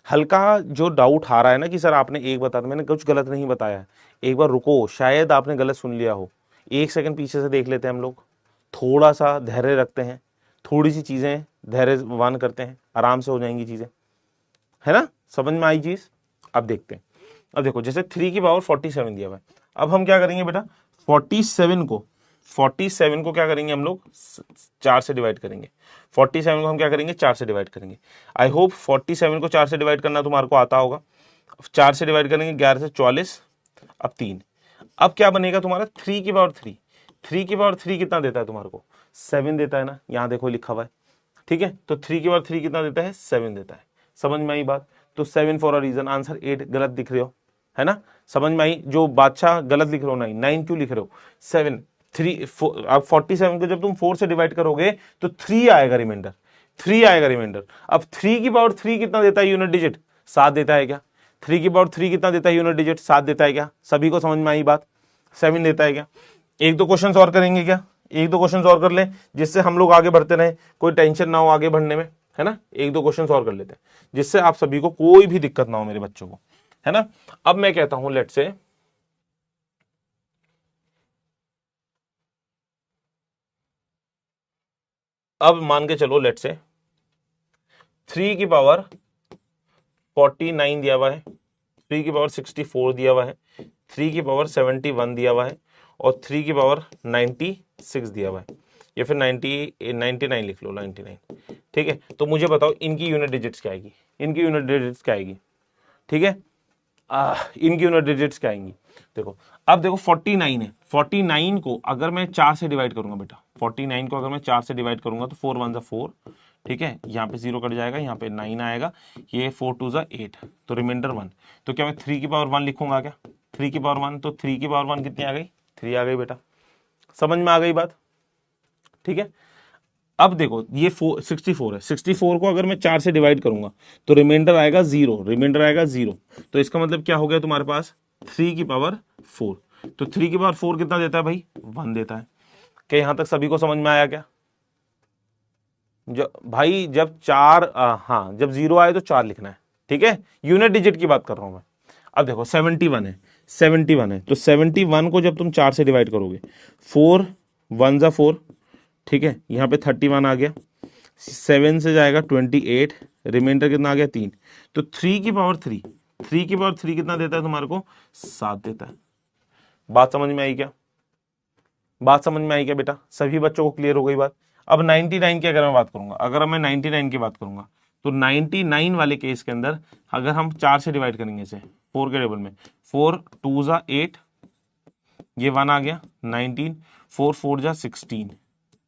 हल्का जो डाउट आ रहा है ना कि सर आपने एक बताया, मैंने कुछ गलत नहीं बताया है, एक बार रुको, शायद आपने गलत सुन लिया हो, 1 सेकंड पीछे से देख लेते हैं हम लोग, थोड़ा सा धैर्य रखते हैं, थोड़ी सी चीजें धैर्यवान करते हैं, आराम से हो जाएंगी चीजें, है ना, समझ में आई चीज। अब देखते हैं, अब देखो जैसे 3 की पावर 47 दिया हुआ है, अब हम क्या करेंगे बेटा, 47 को क्या करेंगे हम लोग, 4 से डिवाइड करेंगे। 47 को हम क्या करेंगे, 4 से डिवाइड करेंगे। आई होप 47 को 4 से डिवाइड करना तुम्हारे को आता होगा। 4 से डिवाइड करेंगे, 11 से 44, अब 3। अब क्या बनेगा तुम्हारा, 3 की पावर 3, 3 की पावर 3 कितना देता है तुम्हारे को, 7 देता है ना, यहाँ देखो लिखा हुआ है। ठीक है, तो 3 की पावर 3 कितना देता है, 7 देता है। समझ में आई बात। तो 7 फॉर अ रीजन, आंसर 8 गलत दिख रहे हो, है ना, समझ में आई। जो बादशाह गलत लिख रहे हो, 9 क्यों लिख रहे हो, 7 3 अब 47 को जब तुम 4 से डिवाइड करोगे तो 3 आएगा रिमाइंडर, 3 आएगा रिमाइंडर। अब 3 की पावर 3 कितना देता है यूनिट डिजिट, 7 देता है क्या? 3 की पावर 3 कितना देता है यूनिट डिजिट, 7 देता है क्या? सभी को समझ में आई बात, 7 देता है क्या? एक दो क्वेश्चन और करेंगे क्या, एक दो क्वेश्चन और कर ले, जिससे हम लोग आगे बढ़ते रहे, कोई टेंशन ना हो आगे बढ़ने में, है ना। एक दो क्वेश्चन और कर लेते हैं जिससे आप सभी को कोई भी दिक्कत ना हो, मेरे बच्चों को, है ना। अब मैं कहता हूं लेट से, अब मान के चलो लेट से 3 की पावर 49 दिया हुआ है, 3 की पावर 64 दिया हुआ है, 3 की पावर 71 दिया हुआ है, और 3 की पावर 96 दिया हुआ है, या फिर 99 लिख लो, 99। ठीक है, तो मुझे बताओ इनकी यूनिट डिजिट्स क्या आएगी, इनकी यूनिट डिजिट्स क्या आएगी? ठीक है, इनकी यूनिट डिजिट्स क्या आएंगी? देखो अब देखो 49 है, 49 को अगर मैं 4 से डिवाइड करूंगा बेटा, 49 को अगर मैं 4 से डिवाइड करूंगा तो 4 1 4, ठीक है, यहाँ पे 0 कट जाएगा, यहाँ पे 9 आएगा, ये 4 2 8, तो रिमाइंडर 1। तो क्या मैं 3 की पावर 1 लिखूंगा क्या, 3 की पावर 1, तो 3 की पावर 1 कितनी आ गई, 3 आ गई बेटा, समझ में आ गई बात। ठीक है, अब देखो ये 64 है, 64 को अगर मैं 4 से डिवाइड करूंगा तो रिमाइंडर आएगा 0, रिमाइंडर आएगा 0, तो इसका मतलब क्या हो गया तुम्हारे पास, 3 की पावर 4। तो 3 की पावर 4 कितना देता है भाई, 1 देता है। क्या यहां तक सभी को समझ में आया क्या? भाई जब 4 हाँ जब 0 आए तो 4 लिखना है, ठीक है, यूनिट डिजिट की बात कर रहा हूं मैं। अब देखो 71 है, 71 है, तो 71 को जब तुम 4 से डिवाइड करोगे, 4 1 जा 4, ठीक है, यहाँ पे 31 आ गया, 7 से जाएगा 28, रिमाइंडर कितना आ गया 3, तो 3 की पावर 3, 3 की पावर 3 कितना देता है तुम्हारे को, 7 देता है। बात समझ में आई क्या, बात समझ में आई क्या बेटा, सभी बच्चों को क्लियर हो गई बात। अब 99 की अगर मैं बात करूंगा, अगर मैं 99 की बात करूंगा तो 99 वाले केस के अंदर अगर हम 4 से डिवाइड करेंगे इसे 4 के टेबल में, 4 2 जा 8, ये 1 आ गया, 19, 4 4 जा 16,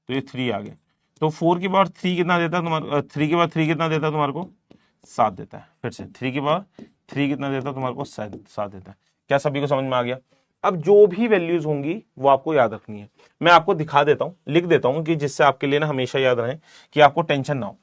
तो ये 3 आ गया। तो 4 की पावर 3 कितना देता है तुम्हारे, 3 की पावर 3 कितना देता है तुम्हारे को, 7 देता है। फिर से 3 की पावर 3 कितना देता है तुम्हारे को, 7 देता है। क्या सभी को समझ में आ गया? अब जो भी वैल्यूज होंगी वो आपको याद रखनी है। मैं आपको दिखा देता हूं, लिख देता हूं कि जिससे आपके लिए ना हमेशा याद रहे, कि आपको टेंशन ना हो।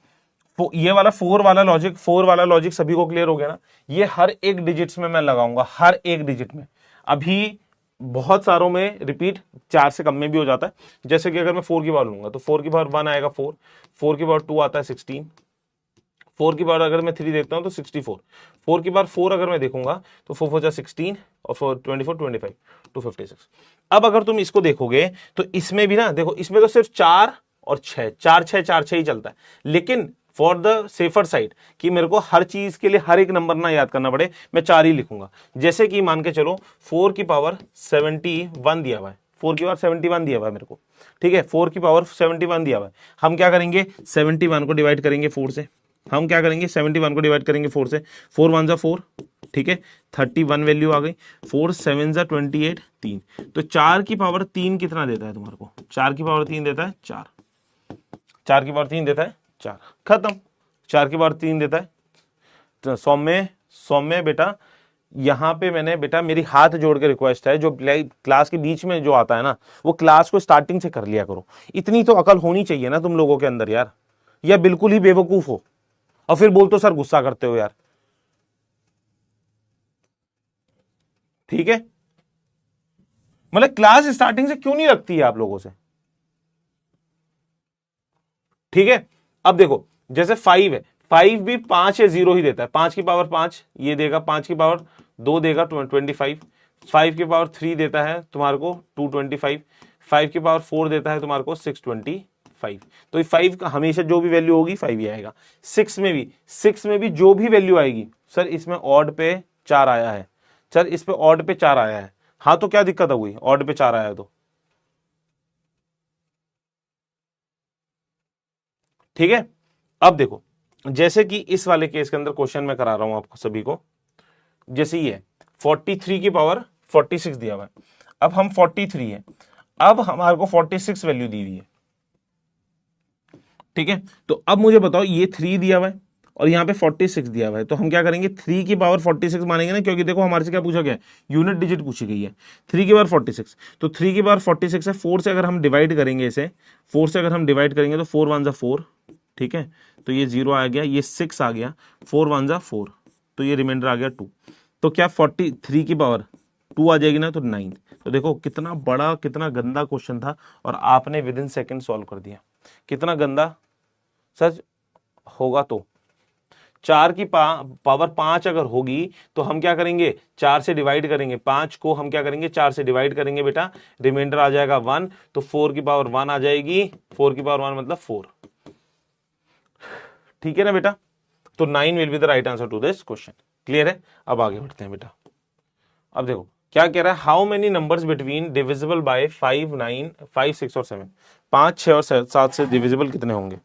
ये वाला 4 वाला लॉजिक सभी को क्लियर हो गया ना। ये हर एक डिजिट्स में मैं लगाऊंगा, हर एक डिजिट में। अभी बहुत सारों में रिपीट 4 से कम में भी हो जाता है। जैसे कि अगर मैं 4 की पावर लूंगा तो 4 की पावर 1 आएगा 4, 4 की पावर 2 आता है 16, 4 की पावर अगर मैं 3 देखता हूं तो 64, 4 की पावर 4 अगर मैं देखूंगा तो 4 4 16 और 4 24 25 256। अब अगर तुम इसको देखोगे तो इसमें भी ना देखो, इसमें तो सिर्फ 4 और 6, 4 6 4 6 ही चलता है। लेकिन फॉर द सेफर साइड कि मेरे को हर चीज के लिए हर एक नंबर ना याद करना पड़े, मैं 4 ही लिखूंगा। जैसे कि मान के चलो 4 की पावर 71 दिया हुआ है, 4 की पावर 71 दिया हुआ है मेरे को, ठीक है। 4 की पावर 71 दिया हुआ है। हम क्या करेंगे, 71 को डिवाइड करेंगे 4 से। हम क्या करेंगे, 71 को डिवाइड करेंगे 4 से। 4 1 जा 4, ठीक है, 31 वैल्यू आ गई। 4 7 जा 28, 3। तो 4 की पावर 3 कितना देता है तुम्हारे को, 4 की पावर 3 देता है 4, 4 की पावर 3 देता है 4, खत्म। 4 की पावर 3 देता है तो सौम्य बेटा, यहां पे मैंने बेटा मेरी हाथ जोड़ के रिक्वेस्ट है, जो क्लास के बीच में जो आता है ना, वो क्लास को स्टार्टिंग से कर लिया करो। इतनी तो अकल होनी चाहिए ना तुम लोगों के अंदर यार, या बिल्कुल ही बेवकूफ हो और फिर बोल तो सर गुस्सा करते हो यार, ठीक है। मतलब क्लास स्टार्टिंग से क्यों नहीं लगती है आप लोगों से, ठीक है। अब देखो जैसे 5 है, 5 भी 5 या 0 ही देता है। 5 की पावर 5 ये देगा, 5 की पावर 2 देगा 25, 5 की पावर 3 देता है तुम्हारे को 225, 5 की पावर 4 देता है तुम्हारे को 625। तो 5 का हमेशा जो भी वैल्यू होगी 5 ही आएगा। 6 में भी जो भी वैल्यू आएगी, सर इसमें ऑड पे 4 आया है, सर इस पे ऑड पे 4 आया है, हाँ तो क्या दिक्कत हो गई, ऑड पे 4 आया तो, ठीक है। अब देखो जैसे कि इस वाले केस के अंदर क्वेश्चन मैं करा रहा हूं आपको सभी को, जैसे ये 43 की पावर 46 दिया हुआ है। अब हम 43 है, अब हमारे को 46 वैल्यू दी हुई है, ठीक है। तो अब मुझे बताओ ये 3 दिया हुआ है और यहाँ पे 46 दिया हुआ है, तो हम क्या करेंगे, 3 की पावर 46 मानेंगे ना, क्योंकि देखो हमारे से क्या पूछा गया है, यूनिट डिजिट पूछी गई है। 3 की पावर 46, तो 3 की पावर 46 है। 4 से अगर हम डिवाइड करेंगे इसे, 4 से अगर हम डिवाइड करेंगे तो 4 1 जा 4, ठीक है। तो ये 0 आ गया, ये 6 आ गया, 4 1 जा 4, तो ये रिमाइंडर आ गया 2। तो क्या 43 की पावर 2 आ जाएगी ना, तो 9। तो देखो कितना बड़ा कितना गंदा क्वेश्चन था और आपने विद इन सेकेंड सॉल्व कर दिया। कितना गंदा सच होगा। तो 4 की पावर 5 अगर होगी तो हम क्या करेंगे, 4 से डिवाइड करेंगे, 5 को हम क्या करेंगे 4 से डिवाइड करेंगे बेटा, रिमाइंडर आ जाएगा 1। तो 4 की पावर 1 आ जाएगी, 4 की पावर 1 मतलब 4, ठीक है ना बेटा। तो 9 will be the right answer to this question. Clear है। अब आगे बढ़ते हैं बेटा। अब देखो क्या कह रहा है, how many numbers between divisible by 5 9 5 6 और 7, 5 6 और 7 से डिविजिबल कितने होंगे।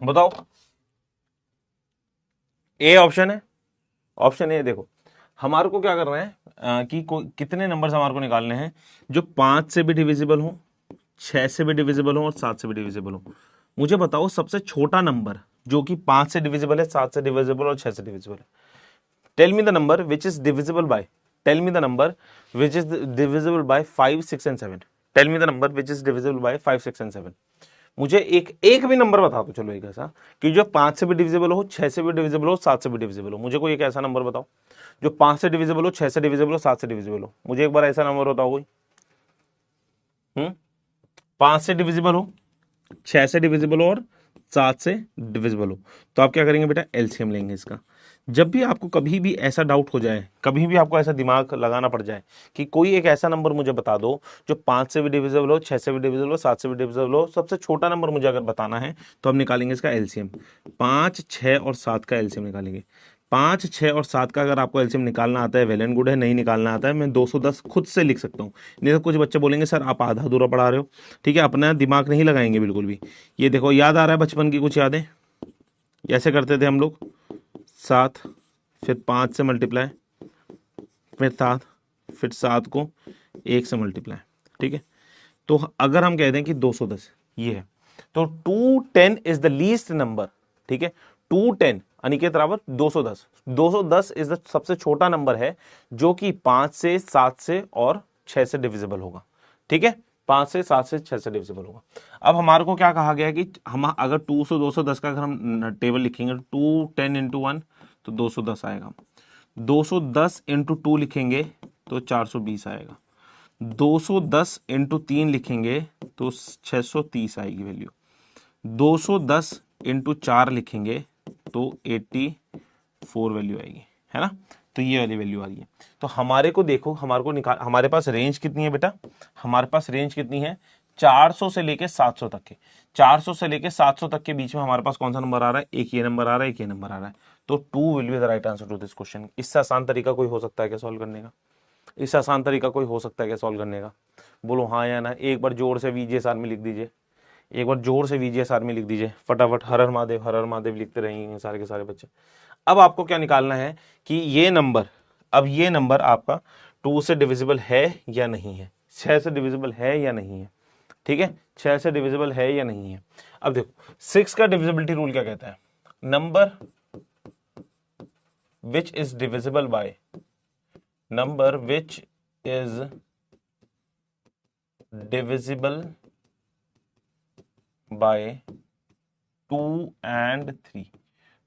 बताओ, ए ऑप्शन है, ऑप्शन ए। देखो हमारे को क्या करना है कि कितने नंबर्स हमारे को निकालने हैं जो 5 से भी डिविजिबल हो, 6 से भी डिविजिबल हो और 7 से भी डिविजिबल हो। मुझे बताओ सबसे छोटा नंबर जो कि 5 से डिविजिबल है, 7 से डिविजिबल और 6 से डिविजिबल है। Tell me the number which is divisible by tell me the number which is divisible by 5, 6 and 7। Tell me the number which is divisible by 5, 6 and 7। मुझे एक भी नंबर बता दो, चलो एक ऐसा कि जो 5 से भी डिविजिबल हो, 6 से भी डिविजिबल हो, 7 से भी डिविजिबल हो। मुझे कोई एक ऐसा नंबर बताओ जो 5 से डिविजिबल हो, 6 से डिविजिबल हो, 7 से डिविजिबल हो। मुझे एक बार ऐसा नंबर बताओ कोई। 5 से डिविजिबल हो, 6 से डिविजिबल हो और 7 से डिविजिबल हो, तो आप क्या करेंगे बेटा, एलसीएम लेंगे इसका। जब भी आपको कभी भी ऐसा डाउट हो जाए, कभी भी आपको ऐसा दिमाग लगाना पड़ जाए कि कोई एक ऐसा नंबर मुझे बता दो जो 5 से भी डिविजिबल हो, 6 से भी डिविजिबल हो, 7 से भी डिविजिबल हो, सबसे छोटा नंबर मुझे अगर बताना है तो हम निकालेंगे इसका एलसीएम। 5, 6 और 7 का एलसीएम निकालेंगे। 5, 6 और 7 का अगर आपको एलसीएम निकालना आता है वेल एंड गुड है, नहीं निकालना आता है मैं 210 खुद से लिख सकता हूँ। नहीं तो कुछ बच्चे बोलेंगे सर आप आधा अधूरा पढ़ा रहे हो, ठीक है, अपना दिमाग नहीं लगाएंगे बिल्कुल भी। ये देखो, याद आ रहा है बचपन की कुछ यादें, ऐसे करते थे हम लोग, 7 फिर 5 से मल्टीप्लाई, फिर 7, फिर 7 को 1 से मल्टीप्लाई, ठीक है। तो अगर हम कह दें कि 210 ये है, तो 210 इज द लीस्ट नंबर, ठीक है। 210 अनिकेत बराबर 210। 210 इज द सबसे छोटा नंबर है जो कि 5 से 7 से और 6 से डिविजिबल होगा, ठीक है। 5 से 7 से 6 से डिविजिबल होगा। अब हमारे को क्या कहा गया है कि हम अगर 210 का अगर हम टेबल लिखेंगे, 210 इंटू 1 तो 210 आएगा। 210 इंटू 2 लिखेंगे तो 420 आएगा। 210 इंटू 3 लिखेंगे तो 630 आएगी वैल्यू। 210 इंटू 4 लिखेंगे तो 84 वैल्यू आएगी, है ना। तो ये वाली वैल्यू आ रही है। तो हमारे को देखो, हमारे को निकाल, हमारे पास रेंज कितनी है बेटा, हमारे पास रेंज कितनी है, 400 से लेके 700 तक के। 400 से लेके 700 तक के बीच में हमारे पास कौन सा नंबर आ रहा है, एक ये नंबर आ रहा है, एक ये नंबर आ रहा है। तो 2 will be the right answer to this question. इससे आसान तरीका कोई हो सकता है क्या सॉल्व करने का, इससे आसान तरीका कोई हो सकता है क्या सॉल्व करने का, बोलो हाँ या ना। एक बार जोर से वीजीएस आर्मी लिख दीजिए, एक बार जोर से वीजीएस आर्मी लिख दीजिए फटाफट। हर हर महादेव, हर हर महादेव लिखते रहेंगे सारे के सारे बच्चे। अब आपको क्या निकालना है कि ये नंबर, अब ये नंबर आपका 2 से डिविजिबल है या नहीं है, 6 से डिविजिबल है या नहीं है, ठीक है, 6 से डिविजिबल है या नहीं है। अब देखो 6 का डिविजिबिलिटी रूल क्या कहता है, number which is divisible bye, number which is divisible bye 2 and 3,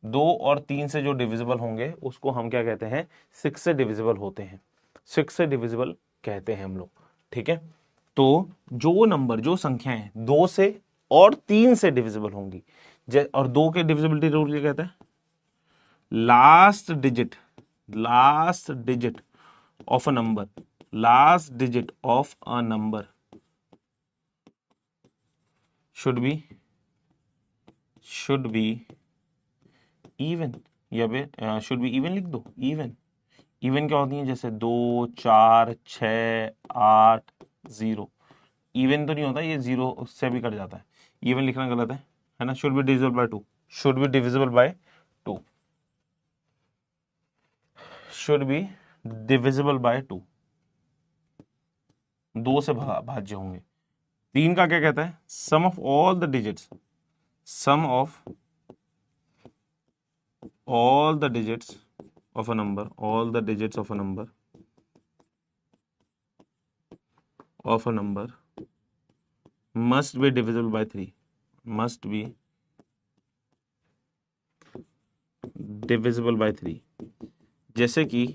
2 और 3 से जो डिविजिबल होंगे उसको हम क्या कहते हैं, 6 से डिविजिबल होते हैं, 6 से डिविजिबल कहते हैं हम लोग, ठीक है। तो जो नंबर, जो संख्याएं 2 से और 3 से डिविजिबल होंगी, और 2 के डिविजिबिलिटी रूल क्या कहता है, last digit of a number, last digit of a number should be even, या फिर शुड बी इवन लिख दो। इवन, इवन क्या होती है, जैसे 2, 4, 6, 8, 0। इवन तो नहीं होता, ये 0 से भी कट जाता है, इवन लिखना गलत है ना। Should be divisible by 2, should be divisible by 2, should be divisible by 2, 2 से भाज्य होंगे। 3 का क्या कहता है, sum of all the digits, sum of all the digits of a number, all the digits of a number must be divisible by 3, must be divisible by 3। जैसे कि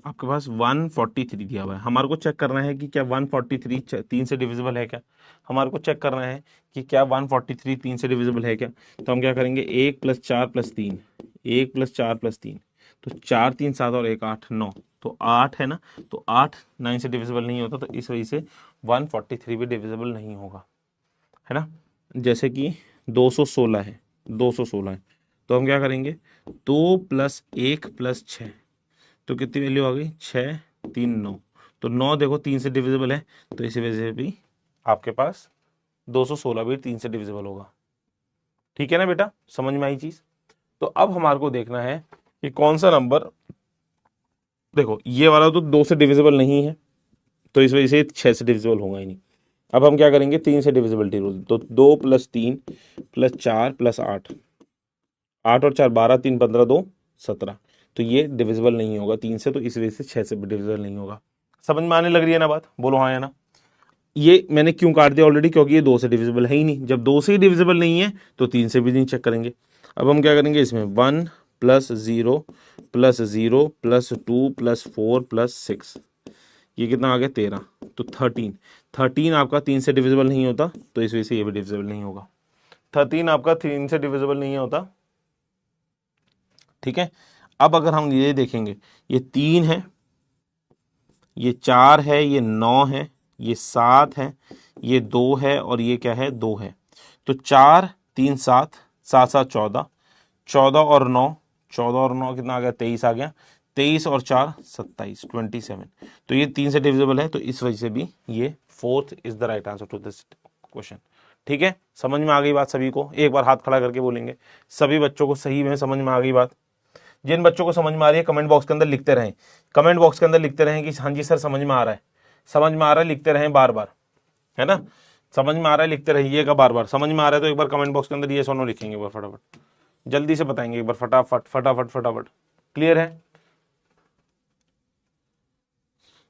आपके पास 143 दिया हुआ है, हमारे को चेक करना है कि क्या 143 3 से डिविजिबल है क्या, हमारे को चेक करना है कि क्या 143 3 से डिविजिबल है क्या। तो हम क्या करेंगे, 1 + 4 + 3, 1 + 4 + 3, तो 4 3 7 और 1 8 9, तो 8 है ना। तो 8 9 से डिविजिबल नहीं होता, तो इस वजह से 143 भी डिविजिबल नहीं होगा, है ना। जैसे कि 216 है, 216 है, तो हम क्या करेंगे, 2 + 1 + 6, तो कितनी वैल्यू आ गई, 6 3 9। तो 9 देखो 3 से डिविजिबल है, तो इसी वजह से भी आपके पास 216 भी 3 से डिविजिबल होगा, ठीक है ना बेटा, समझ में आई चीज। तो अब हमारे को देखना है कि कौन सा नंबर, देखो ये वाला तो 2 से डिविजिबल नहीं है, तो इस वजह से 6 से डिविजिबल होगा ही नहीं। अब हम क्या करेंगे, 3 से डिविजिबिलिटी रूल, तो 2 + 3 + 4 + 8, 8 और 4 12, 3 15 2 17, तो ये डिविजिबल नहीं होगा 3 से, तो इस वजह से 6 से भी डिविजिबल नहीं होगा। समझ में आने लग रही है ना बात, बोलो हाँ या ना। ये मैंने क्यों काट दिया ऑलरेडी, क्योंकि ये 2 से डिविजिबल है ही नहीं। जब 2 से ही डिविजिबल नहीं है तो 3 से भी नहीं चेक करेंगे। अब हम क्या करेंगे, इसमें 1 + 0 + 0 + 2 + 4 + 6, ये कितना आ गया 13, तो 13 आपका 3 से डिविजिबल नहीं होता, तो इस वजह से ये भी डिविजिबल नहीं होगा। 13 आपका 3 से डिविजिबल नहीं होता, ठीक है। अब अगर हम ये देखेंगे, ये 3 है, ये 4 है, ये 9 है, ये 7 है, ये 2 है, और ये क्या है 2 है। तो 4 3 7 7 7 14, 14 और 9, 14 और 9 कितना आ गया 23 आ गया, 23 और 4 27, 27। तो ये 3 से डिविजिबल है, तो इस वजह से भी ये 4th is the right answer to this question. ठीक है, समझ में आ गई बात सभी को? एक बार हाथ खड़ा करके बोलेंगे सभी बच्चों को सही में समझ में आ गई बात। जिन बच्चों को समझ में आ रही है कमेंट बॉक्स के अंदर लिखते रहें, कमेंट बॉक्स के अंदर लिखते रहें कि हाँ जी सर समझ में आ रहा है, समझ में आ रहा है, लिखते रहें बार बार, है ना। समझ में आ रहा है लिखते रहिएगा बार बार, समझ में आ रहा है तो एक बार कमेंट बॉक्स के अंदर ये सोनो लिखेंगे एक बार फटाफट, जल्दी से बताएंगे एक बार फटाफट फटाफट फटाफट। क्लियर है?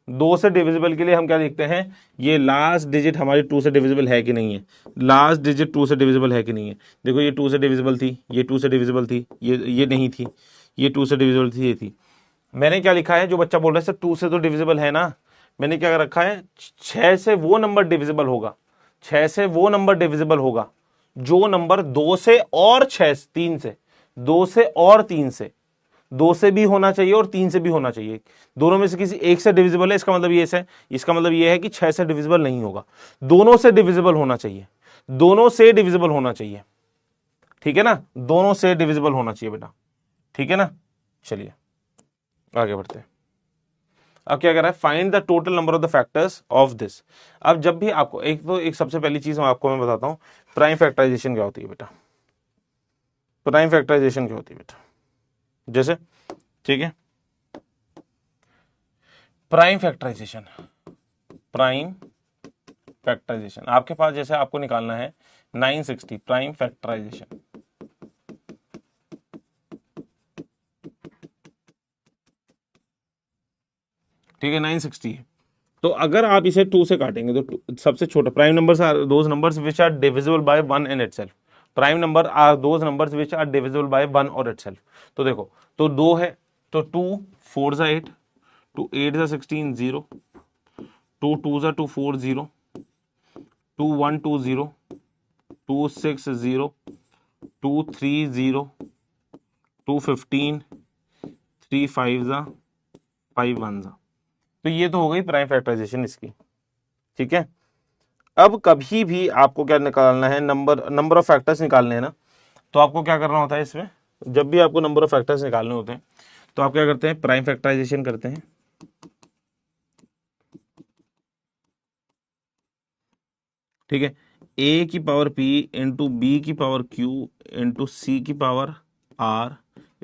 2 से डिविजिबल के लिए हम क्या देखते हैं, ये लास्ट डिजिट हमारी 2 से डिविजिबल है कि नहीं है, लास्ट डिजिट 2 से डिविजिबल है कि नहीं है। देखो ये 2 से डिविजिबल थी, ये 2 से डिविजिबल थी, ये नहीं थी, ये 2 से डिविजिबल थी, ये थी। मैंने क्या लिखा है, जो बच्चा बोल रहा है सर 2 से तो डिविजिबल है ना, मैंने क्या रखा है 6 से वो नंबर डिविजिबल होगा, 6 से वो नंबर डिविजिबल होगा जो नंबर 2 से और 6 3 से, 2 से और 3 से, 2 से भी होना चाहिए और 3 से भी होना चाहिए, दोनों में से किसी एक से डिविजिबल है, इसका मतलब ये है, इसका मतलब ये है कि 6 से डिविजिबल नहीं होगा, दोनों से डिविजिबल होना चाहिए, दोनों से डिविजिबल होना चाहिए, ठीक है ना, दोनों से डिविजिबल होना चाहिए बेटा, ठीक है ना। चलिए आगे बढ़ते हैं। अब क्या कर रहा है, find the total number of the factors of this. अब जब भी आपको एक सबसे पहली चीज आपको मैं बताता हूं, प्राइम फैक्टराइजेशन क्या होती है बेटा, प्राइम फैक्टराइजेशन क्या होती है बेटा, जैसे ठीक है, प्राइम फैक्टराइजेशन, प्राइम फैक्टराइजेशन आपके पास जैसे आपको निकालना है 960 प्राइम फैक्टराइजेशन, ठीक है 960 है। तो अगर आप इसे 2 से काटेंगे तो सबसे छोटा prime numbers are those numbers which are divisible by 1 in itself, prime number are those numbers which are divisible by 1 और इटसेल्फ। तो देखो, तो 2 है, तो 2 4 सा 8, 2 8 सा 16 0, 2 2 सा 2 4 0, 2 1 2 0, 2 6 0, 2 3 0, 2 15, 3 5 सा 5 1 सा। तो ये तो हो गई प्राइम फैक्टराइजेशन इसकी, ठीक है। अब कभी भी आपको क्या निकालना है, नंबर ऑफ फैक्टर्स निकालने हैं ना, तो आपको क्या करना होता है इसमें, जब भी आपको नंबर ऑफ फैक्टर्स निकालने होते हैं तो आप क्या करते हैं, प्राइम फैक्टराइजेशन करते हैं, ठीक है। a की पावर p इंटू बी की पावर q इंटू सी की power r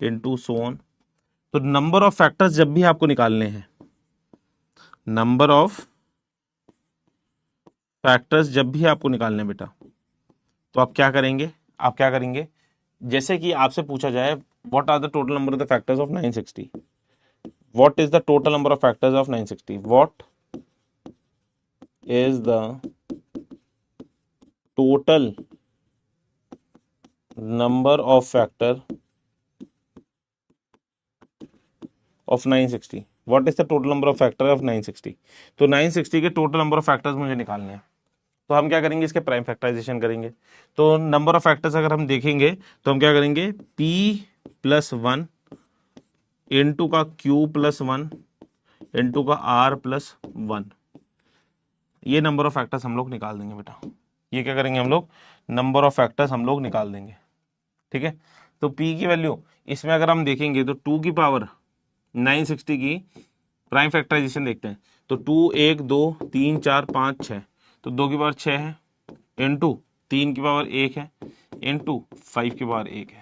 into so on. तो नंबर ऑफ फैक्टर्स जब भी आपको निकालने हैं, नंबर ऑफ फैक्टर्स जब भी आपको निकालने हैं बेटा, तो आप क्या करेंगे, आप क्या करेंगे, जैसे कि आपसे पूछा जाए what are the total number of the factors of 960, what is the total number of factors of 960, what is the total number of factor of 960, what is the total number of factor of 960। तो 960 के total number of factors मुझे निकालने हैं, तो हम क्या करेंगे, इसके प्राइम फैक्टराइजेशन करेंगे। तो नंबर ऑफ फैक्टर्स अगर हम देखेंगे तो हम क्या करेंगे, p + 1 इंटू का q + 1 इंटू का r + 1, ये नंबर ऑफ फैक्टर्स हम लोग निकाल देंगे बेटा। ये क्या करेंगे हम लोग, नंबर ऑफ फैक्टर्स हम लोग निकाल देंगे, ठीक है। तो p की वैल्यू इसमें अगर हम देखेंगे तो 2 की पावर 960 की प्राइम फैक्टराइजेशन देखते हैं, तो 2 1 2 3 4 5 6, तो 2 की पावर 6 है, इंटू 3 की पावर 1 है, इंटू 5 की पावर 1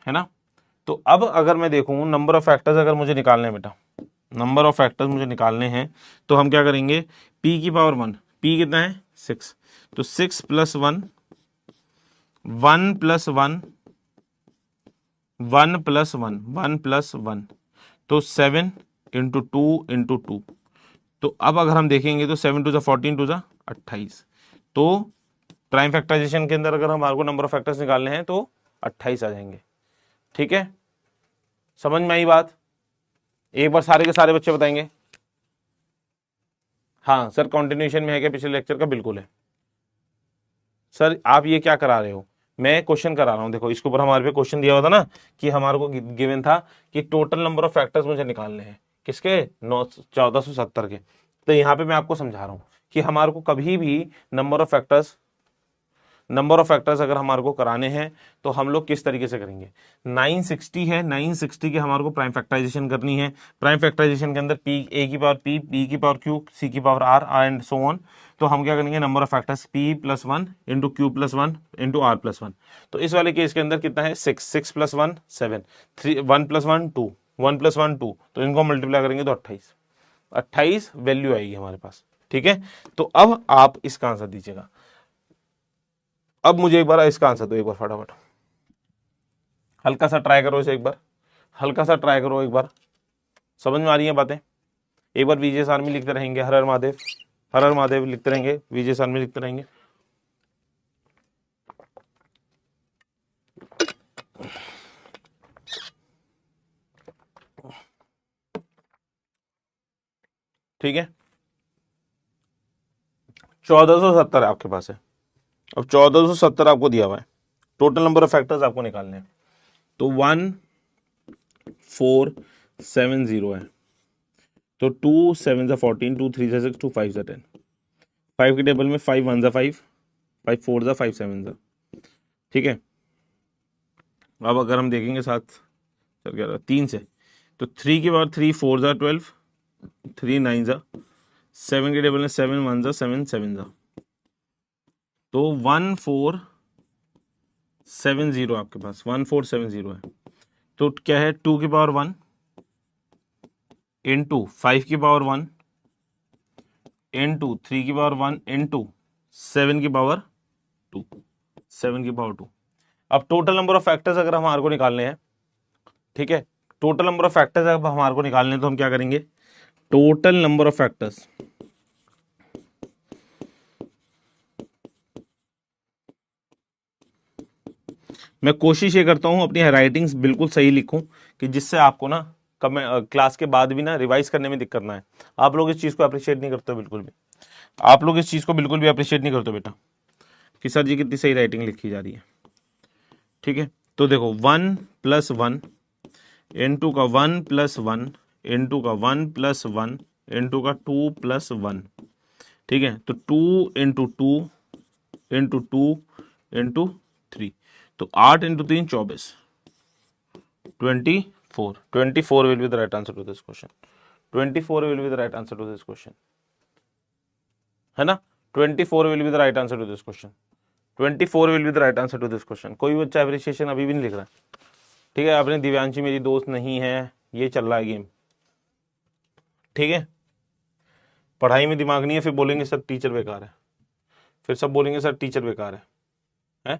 है ना। तो अब अगर मैं देखूं नंबर ऑफ फैक्टर्स अगर मुझे निकालने हैं बेटा, नंबर ऑफ फैक्टर्स मुझे निकालने हैं, तो हम क्या करेंगे, p की पावर 1, p कितना है 6, तो 6 + 1 1 + 1 1 + 1, 1 + 1, तो 7 × 2 × 2। तो अब अगर हम देखेंगे तो 7 × 2 = 14, 2 × 28। तो प्राइम फैक्टराइजेशन के अंदर अगर हमारे को नंबर ऑफ फैक्टर्स निकालने हैं तो 28 आ जाएंगे। ठीक है, समझ में आई बात? एक बार सारे के सारे बच्चे बताएंगे। हाँ सर, कॉन्टिन्यूशन में है क्या पिछले लेक्चर का? बिल्कुल है सर। आप ये क्या करा रहे हो? मैं क्वेश्चन करा रहा हूँ। देखो इसके ऊपर हमारे पे क्वेश्चन दिया हुआ था ना कि हमारे को गिवन था कि टोटल नंबर ऑफ फैक्टर्स मुझे निकालने हैं किसके, 1470 के। तो यहाँ पे मैं आपको समझा रहा हूँ कि हमारे को कभी भी नंबर ऑफ फैक्टर्स अगर हमारे को कराने हैं तो हम लोग किस तरीके से करेंगे। 960 है, 960 के हमारे को प्राइम फैक्टराइजेशन करनी है। प्राइम फैक्टराइजेशन के अंदर p a की पावर p, b की पावर q, c की power r and so on. तो हम क्या करेंगे, number of factors p + 1 × q + 1 × r + 1। तो इस वाले केस के अंदर कितना है, 6, 6 + 1 7, 3, 1 + 1 2, 1 + 1 2। तो इनको मल्टीप्लाई करेंगे तो 28 वैल्यू आएगी हमारे पास। ठीक है, तो अब आप इसका आंसर दीजिएगा। अब मुझे एक बार इसका आंसर दो, एक बार फटाफट हल्का सा ट्राई करो इसे, एक बार हल्का सा ट्राई करो एक बार। समझ में आ रही है बातें? एक बार विजय आर्मी लिखते रहेंगे, हर हर महादेव, हर हर महादेव लिखते रहेंगे, विजय आर्मी लिखते रहेंगे। ठीक है, 1470 आपके पास है। अब 1470 आपको दिया हुआ है, टोटल नंबर ऑफ फैक्टर्स आपको निकालने हैं। तो 1470 है, तो 2 7 = 14, 2 3 = 6, 2 5 = 10। 5 के टेबल में 5 1 = 5, 5 4 = 5 7 = ठीक है। अब अगर हम देखेंगे 7 चल क्या 3 से, तो 3 की पावर 3 4 = 12, 3 9 = 7 के टेबल में 7 1 = 7 7 = तो 1470 आपके पास 1470 है। तो क्या है, 2 की पावर 1 इंटू 5 की पावर 1 इंटू 3 की पावर 1 इंटू 7 की पावर 2, 7 की पावर 2। अब टोटल नंबर ऑफ फैक्टर्स अगर हमारे को निकालने हैं, ठीक है, टोटल नंबर ऑफ फैक्टर्स अगर हमारे को निकालने हैं तो हम क्या करेंगे, टोटल नंबर ऑफ फैक्टर्स मैं कोशिश ये करता हूं अपनी राइटिंग्स बिल्कुल सही लिखूं कि जिससे आपको ना क्लास के बाद भी ना रिवाइज करने में दिक्कत ना है। आप लोग इस चीज को अप्रिशिएट नहीं करते बिल्कुल भी, आप लोग इस चीज को बिल्कुल भी अप्रिशिएट नहीं करते बेटा कि सर जी कितनी सही राइटिंग लिखी जा रही है। ठीक है, तो देखो 1 + 1 इंटू का 1 + 1 इंटू का 1 + 1 इंटू का 2 + 1। ठीक है, तो 2 × 2 इंटू 2 इंटू 3, तो 8 × 3 24, 24, 24 will be the right answer to this question, 24 will be the right answer to this question, है ना, 24 will be the right answer to this question, 24 will be the right answer to this question। कोई बच्चा appreciation अभी भी नहीं लिख रहा है। ठीक है, आपने दिव्यांशी मेरी दोस्त नहीं है, ये चल रहा है गेम। ठीक है, पढ़ाई में दिमाग नहीं है, फिर बोलेंगे सर टीचर बेकार है, फिर सब बोलेंगे सर टीचर बेकार है?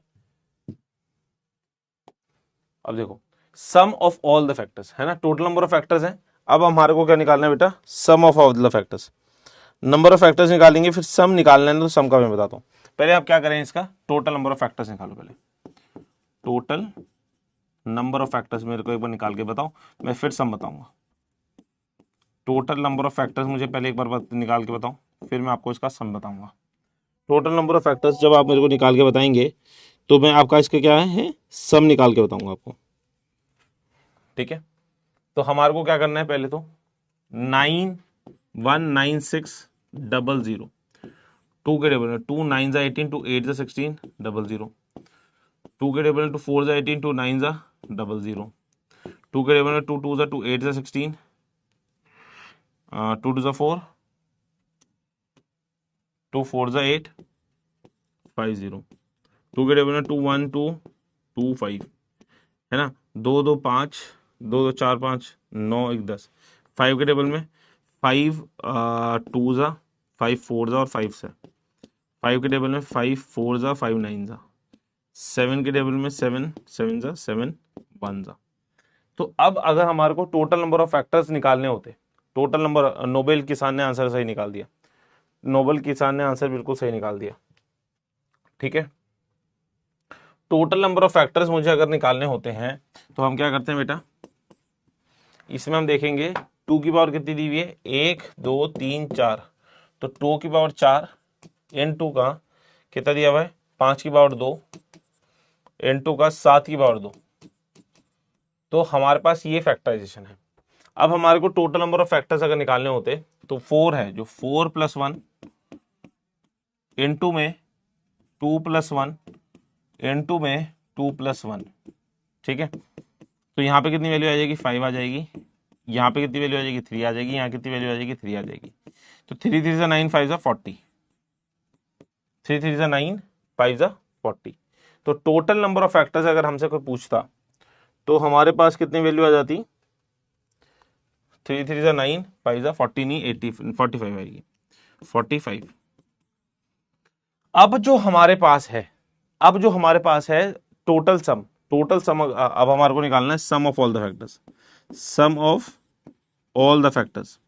अब देखो सम ऑफ ऑल द फैक्टर्स है ना, टोटल नंबर ऑफ फैक्टर्स है। अब हमारे को क्या निकालना है बेटा, sum of all the factors. Number of factors निकालेंगे, फिर सम निकालना है, तो सम का मैं बताता हूँ। पहले आप क्या करें, इसका टोटल नंबर ऑफ फैक्टर्स निकालो। पहले टोटल नंबर ऑफ फैक्टर्स मेरे को एक बार निकाल के बताओ, मैं फिर सम बताऊंगा। टोटल नंबर ऑफ फैक्टर्स मुझे पहले एक बार निकाल के बताओ, फिर मैं आपको इसका सम बताऊंगा। टोटल नंबर ऑफ फैक्टर्स जब आप मेरे को निकाल के बताएंगे तो मैं आपका इसका क्या है सम निकाल के बताऊंगा आपको। ठीक है, तो हमारे को क्या करना है, पहले तो 919600, 2 के टेबल में 2 9 = 18, 2 8 = 16, 00, 2 के टेबल में 2 4 = 18, 2 9 = 00, 2 के टेबल में 2 2 = 2 8 = 16, 2 2 = 4, 2 4 = 8, 50, 2 के टेबल में 2 1 2 2 5, है ना, 2 2 5, 2 2 4 5, 9 1 10, 5 के टेबल में 5 2 ज़ा, 5 4 ज़ा और 5 से, 5 के टेबल में 5 4 ज़ा, 5 9 ज़ा, 7 के टेबल में 7 7 ज़ा, 7 1 ज़ा, तो अब अगर हमारे को टोटल नंबर ऑफ फैक्टर्स निकालने होते, टोटल नंबर, नोबेल किसान ने आंसर सही निकाल दिया, नोबेल किसान ने आंसर बिल्कुल सही निकाल दिया, ठीक है। टोटल नंबर ऑफ फैक्टर्स मुझे अगर निकालने होते हैं तो हम क्या करते हैं बेटा, इसमें हम देखेंगे टू की पावर कितनी दी हुई है, 1 2 3 4, तो 2 की पावर 4 इन टू का कितना दिया हुआ है, 5 की पावर 2 इन टू का 7 की पावर 2, तो हमारे पास ये फैक्टराइजेशन है। अब हमारे को टोटल नंबर ऑफ फैक्टर्स अगर निकालने होते तो 4 है, जो 4 + 1 इंटू में 2 + 1 इंटू में 2 + 1, ठीक है। तो यहाँ पे कितनी वैल्यू आ जाएगी, 5 आ जाएगी, यहाँ पे कितनी वैल्यू आ जाएगी, 3 आ जाएगी, यहाँ कितनी वैल्यू आ जाएगी, 3 आ जाएगी। तो 3 3 सा 9, 5 सा 40, 3 3 सा 9, 5 सा 40। तो टोटल नंबर ऑफ फैक्टर्स अगर हमसे कोई पूछता तो हमारे पास कितनी वैल्यू आ जाती, 3 3 सा 9, 5 सा 40 नहीं 80, 45 आएगी, 45। अब जो हमारे पास है, अब जो हमारे पास है टोटल सम, टोटल सम अब हमारे को निकालना है sum of all the factors, sum of all the factors,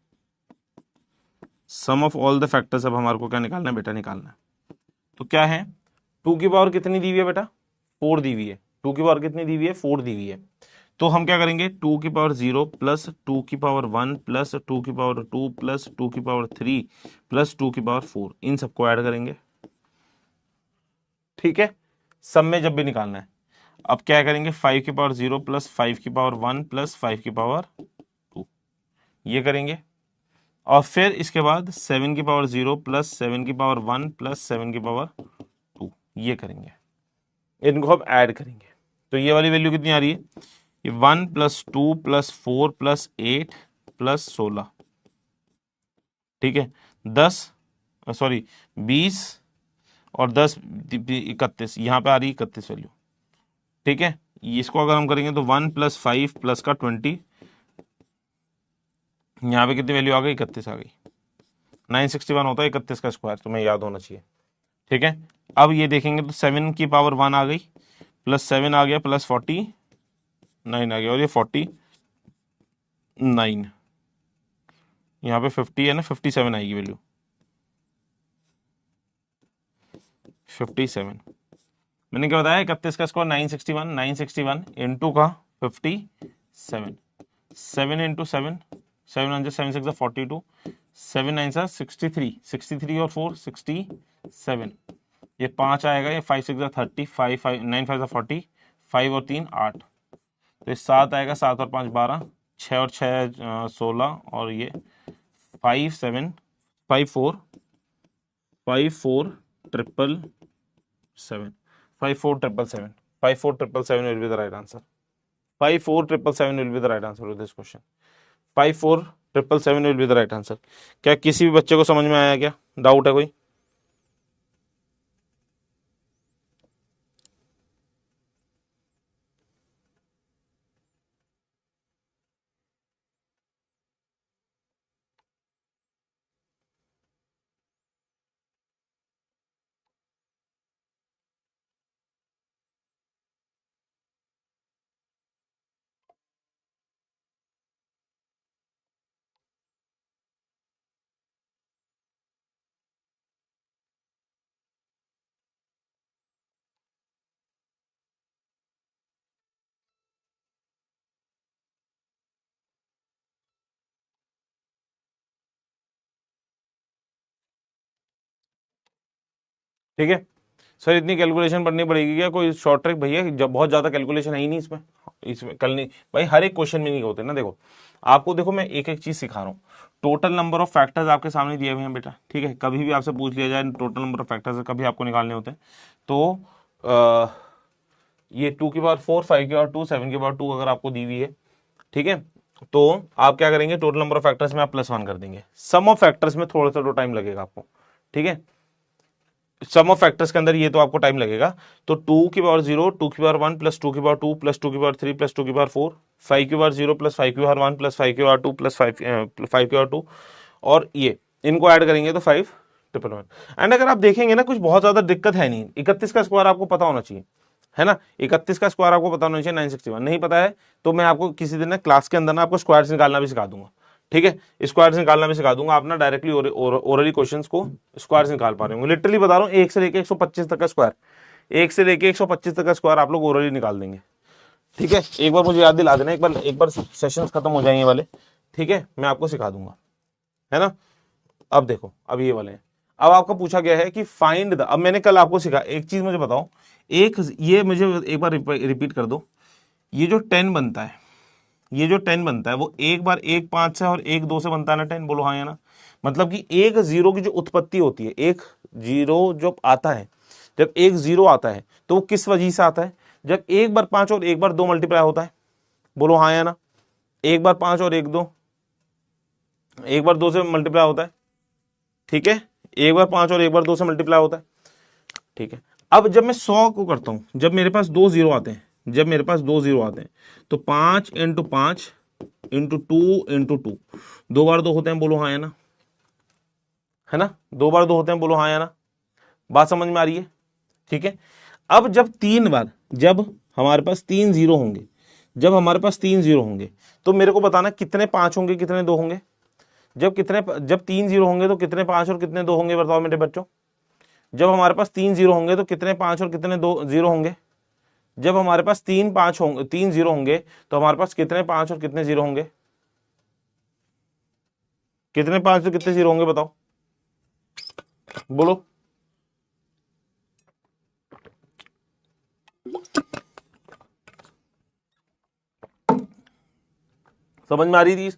sum of all the factors. अब हमारे को क्या निकालना है बेटा, निकालना है तो क्या है, 2 की पावर कितनी दी हुई है बेटा, 4 दी हुई है, 2 की पावर कितनी दी हुई है, 4 दी हुई है। तो हम क्या करेंगे, 2 की पावर 0 प्लस 2 की पावर 1 प्लस 2 की पावर 2 प्लस 2 की पावर 3 प्लस 2 की पावर 4, इन सबको ऐड करेंगे, ठीक है। सब में जब भी निकालना है, अब क्या करेंगे, 5 की पावर 0 प्लस 5 की पावर 1 प्लस 5 की पावर 2, ये करेंगे। और फिर इसके बाद 7 की पावर 0 प्लस 7 की पावर 1 प्लस 7 की पावर 2, ये करेंगे, इनको अब ऐड करेंगे। तो ये वाली वैल्यू कितनी आ रही है, ये 1 + 2 + 4 + 8 + 16, ठीक है। 10 सॉरी 20 और 10 31, यहाँ पे आ रही है 31 वैल्यू, ठीक है। इसको अगर हम करेंगे तो 1 + 5 प्लस का 20, यहाँ पे कितनी वैल्यू आ गई, 31 आ गई। 961 होता है 31 का स्क्वायर, तुम्हें याद होना चाहिए, ठीक है। अब ये देखेंगे तो 7 की पावर 1 आ गई, प्लस 7 आ गया, प्लस 49 आ गया, और ये 49, यहाँ पे 50 है ना, 57 आएगी वैल्यू, 57। मैंने क्या बताया, 31 का स्क्वायर 961, 961 इंटू का 57, 7 इंटू 7, 7 9 7 6 42, 7 9 63, 63 और 4 67, ये 5 आएगा, ये 5 6 30, 5 5 9 5 40, 5 और 3 8, तो ये 7 आएगा, 7 और 5 12, 6 और 6 16, और ये 5 7 5 4 5 4 7 7 5 4 7 7 5 4 7 7 will be the right answer. 5 4 7 7 will be the right answer to this question. 5 4 7 7 will be the right answer. क्या किसी भी बच्चे को समझ में आया, क्या डाउट है कोई? ठीक है सर, इतनी कैलकुलेशन पढ़नी पड़ेगी क्या, कोई शॉर्ट ट्रिक भैया, जब बहुत ज्यादा कैलकुलेशन है ही नहीं इसमें, इसमें कल नहीं भाई, हर एक क्वेश्चन में नहीं होते ना। देखो आपको, देखो मैं एक एक चीज सिखा रहा हूँ। टोटल नंबर ऑफ फैक्टर्स आपके सामने दिए हुए हैं बेटा, ठीक है। कभी भी आपसे पूछ लिया जाए टोटल नंबर ऑफ फैक्टर्स कभी आपको निकालने होते हैं तो ये 2 की पावर 4, 5 की पावर 2, 7 की पावर 2 अगर आपको दी हुई है, ठीक है, तो आप क्या करेंगे, टोटल नंबर ऑफ फैक्टर्स में आप +1 कर देंगे। सम ऑफ फैक्टर्स में थोड़ा सा टाइम लगेगा आपको, ठीक है। सम ऑफ फैक्टर्स के अंदर ये तो आपको टाइम लगेगा। तो 2 की पावर 0, 2 की पावर 1 प्लस 2 की पावर 2 प्लस 2 की पावर 3 प्लस 2 की पावर 4, 5 की पावर 0 प्लस 5 की पावर 1 प्लस 5 की पावर 2 प्लस 5 की पावर 2, और ये इनको ऐड करेंगे तो 5 1 1 1। एंड अगर आप देखेंगे ना, कुछ बहुत ज्यादा दिक्कत है नहीं, 31 का स्क्वायर आपको पता होना चाहिए। है ना। 31 का स्क्वायर आपको पता होना चाहिए 961, नहीं पता है तो मैं आपको किसी दिन ना क्लास के अंदर ना आपको स्क्वायर्स निकालना भी सिखा दूंगा, ठीक है, स्क्वायर्स निकालना भी सिखा दूंगा। आप ना डायरेक्टली ओरली क्वेश्चंस को स्क्वायर्स निकाल पा रहे होंगे, लिटरली बता रहा हूँ, 1 से लेके 125 तक का स्क्वायर, 1 से लेके 125 तक का स्क्वायर आप लोग ओरली निकाल देंगे, ठीक है। एक बार मुझे याद दिला देना, एक बार सेशंस खत्म हो जाएंगे वाले, ठीक है, मैं आपको सिखा दूंगा, है ना। अब देखो, अब ये वाले हैं। अब आपको पूछा गया है कि फाइंड द, अब मैंने कल आपको सिखा, एक चीज मुझे बताओ, एक ये मुझे एक बार रिपीट कर दो, ये जो 10 बनता है, ये जो 10 बनता है वो एक बार 1 5 से और 1 2 से बनता है ना 10, बोलो हाँ या ना। मतलब कि एक जीरो की जो उत्पत्ति होती है, एक जीरो जो आता है, जब एक जीरो आता है तो वो किस वजह से आता है, जब एक बार 5 और एक बार 2 मल्टीप्लाई होता है, बोलो हाँ या ना। एक बार 5 और 1 2, एक बार 2 से मल्टीप्लाई होता है, ठीक है, एक बार 5 और एक बार 2 से मल्टीप्लाई होता है, ठीक है। अब जब मैं 100 को करता हूं, जब मेरे पास 2 जीरो आते हैं, जब मेरे पास 2 जीरो आते हैं तो 5 इंटू 5 इंटू 2 इंटू 2, 2 बार 2 होते हैं, बोलो हाँ या ना, है ना, 2 बार 2 होते हैं, बोलो हाँ या ना। बात समझ में आ रही है, ठीक है। अब जब 3 बार, जब हमारे पास 3 जीरो होंगे, जब हमारे पास 3 जीरो होंगे तो मेरे को बताना कितने 5 होंगे कितने 2 होंगे। जब 3 जीरो होंगे तो कितने 5 और कितने 2 होंगे, बताओ मेरे बच्चों। जब हमारे पास 3 जीरो होंगे तो कितने 5 और कितने 2 जीरो होंगे। जब हमारे पास 3 5 होंगे, 3 जीरो होंगे तो हमारे पास कितने 5 और कितने जीरो होंगे, कितने 5 और कितने जीरो होंगे, बताओ, बोलो। समझ में आ रही थी।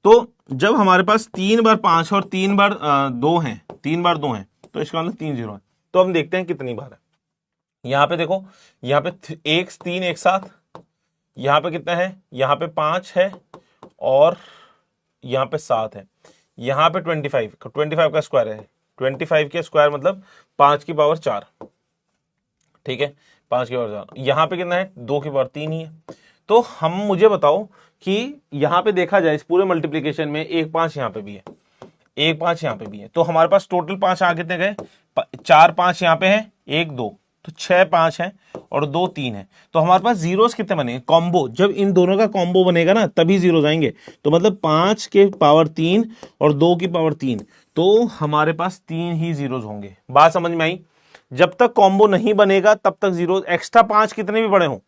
तो जब हमारे पास 3 बार 5 और 3 बार 2 हैं, 3 बार 2 हैं तो इसका मतलब 3 जीरो है। तो हम देखते हैं कितनी बार है। यहाँ पे देखो, यहाँ पे 1 3 एक साथ, यहाँ पे कितना है, यहाँ पे 5 है और यहाँ पे 7 है, यहाँ पे 25 का स्क्वायर है, 25 के स्क्वायर मतलब 5 की पावर 4, ठीक है, 5 की पावर 4। यहाँ पे कितना है, 2 की पावर 3 ही है। तो हम, मुझे बताओ कि यहाँ पे देखा जाए इस पूरे मल्टीप्लीकेशन में 1 5 यहाँ पे भी है, 1 5 यहाँ पे भी है, तो हमारे पास टोटल 5 आ कितने गए, 4 5 यहाँ पे है, 1 2, तो 6 5 है और 2 3 है। तो हमारे पास जीरोस कितने बनेंगे, कॉम्बो, जब इन दोनों का कॉम्बो बनेगा ना तभी जीरो आएंगे। तो मतलब 5 के पावर 3 और 2 की पावर 3, तो हमारे पास 3 ही जीरोस होंगे। बात समझ में आई। जब तक कॉम्बो नहीं बनेगा तब तक जीरो, एक्स्ट्रा 5 कितने भी बड़े हों,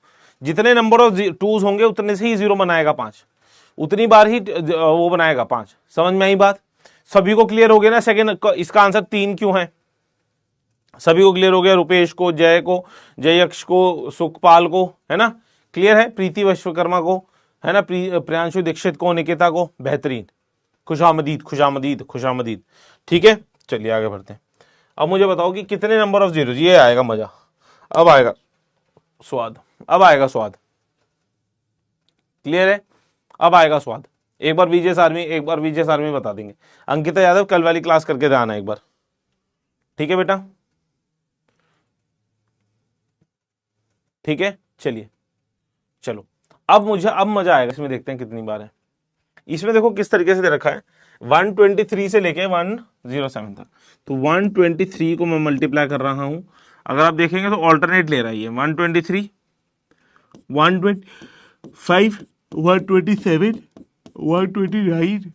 जितने नंबर ऑफ टूज होंगे उतने से ही जीरो बनाएगा 5, उतनी बार ही वो बनाएगा 5। समझ में आई बात, सभी को क्लियर हो गया ना। सेकंड इसका आंसर 3 क्यों है, सभी को क्लियर हो गया, रुपेश को, जय को, जयक्ष को, सुखपाल को, है ना, क्लियर है, प्रीति विश्वकर्मा को, है ना, प्रियांशु दीक्षित को, निकिता को, बेहतरीन, खुशामदीद खुशामदीद खुशामदीद, ठीक है। चलिए आगे बढ़ते हैं। अब मुझे बताओ कि कितने नंबर ऑफ जीरो, ये आएगा मजा, अब आएगा स्वाद, अब आएगा स्वाद, क्लियर है, अब आएगा स्वाद। एक बार विजय सारमी बता देंगे। अंकिता यादव कल वाली क्लास करके जाना एक बार, ठीक है बेटा, ठीक है। चलिए चलो, अब मजा आएगा इसमें, देखते हैं कितनी बार है। इसमें देखो किस तरीके से दे रखा है, 123 से लेके 107 तक। तो 123 को मैं मल्टीप्लाई कर रहा हूं, अगर आप देखेंगे तो ऑल्टरनेट ले रहा है ये, 123 125 127 129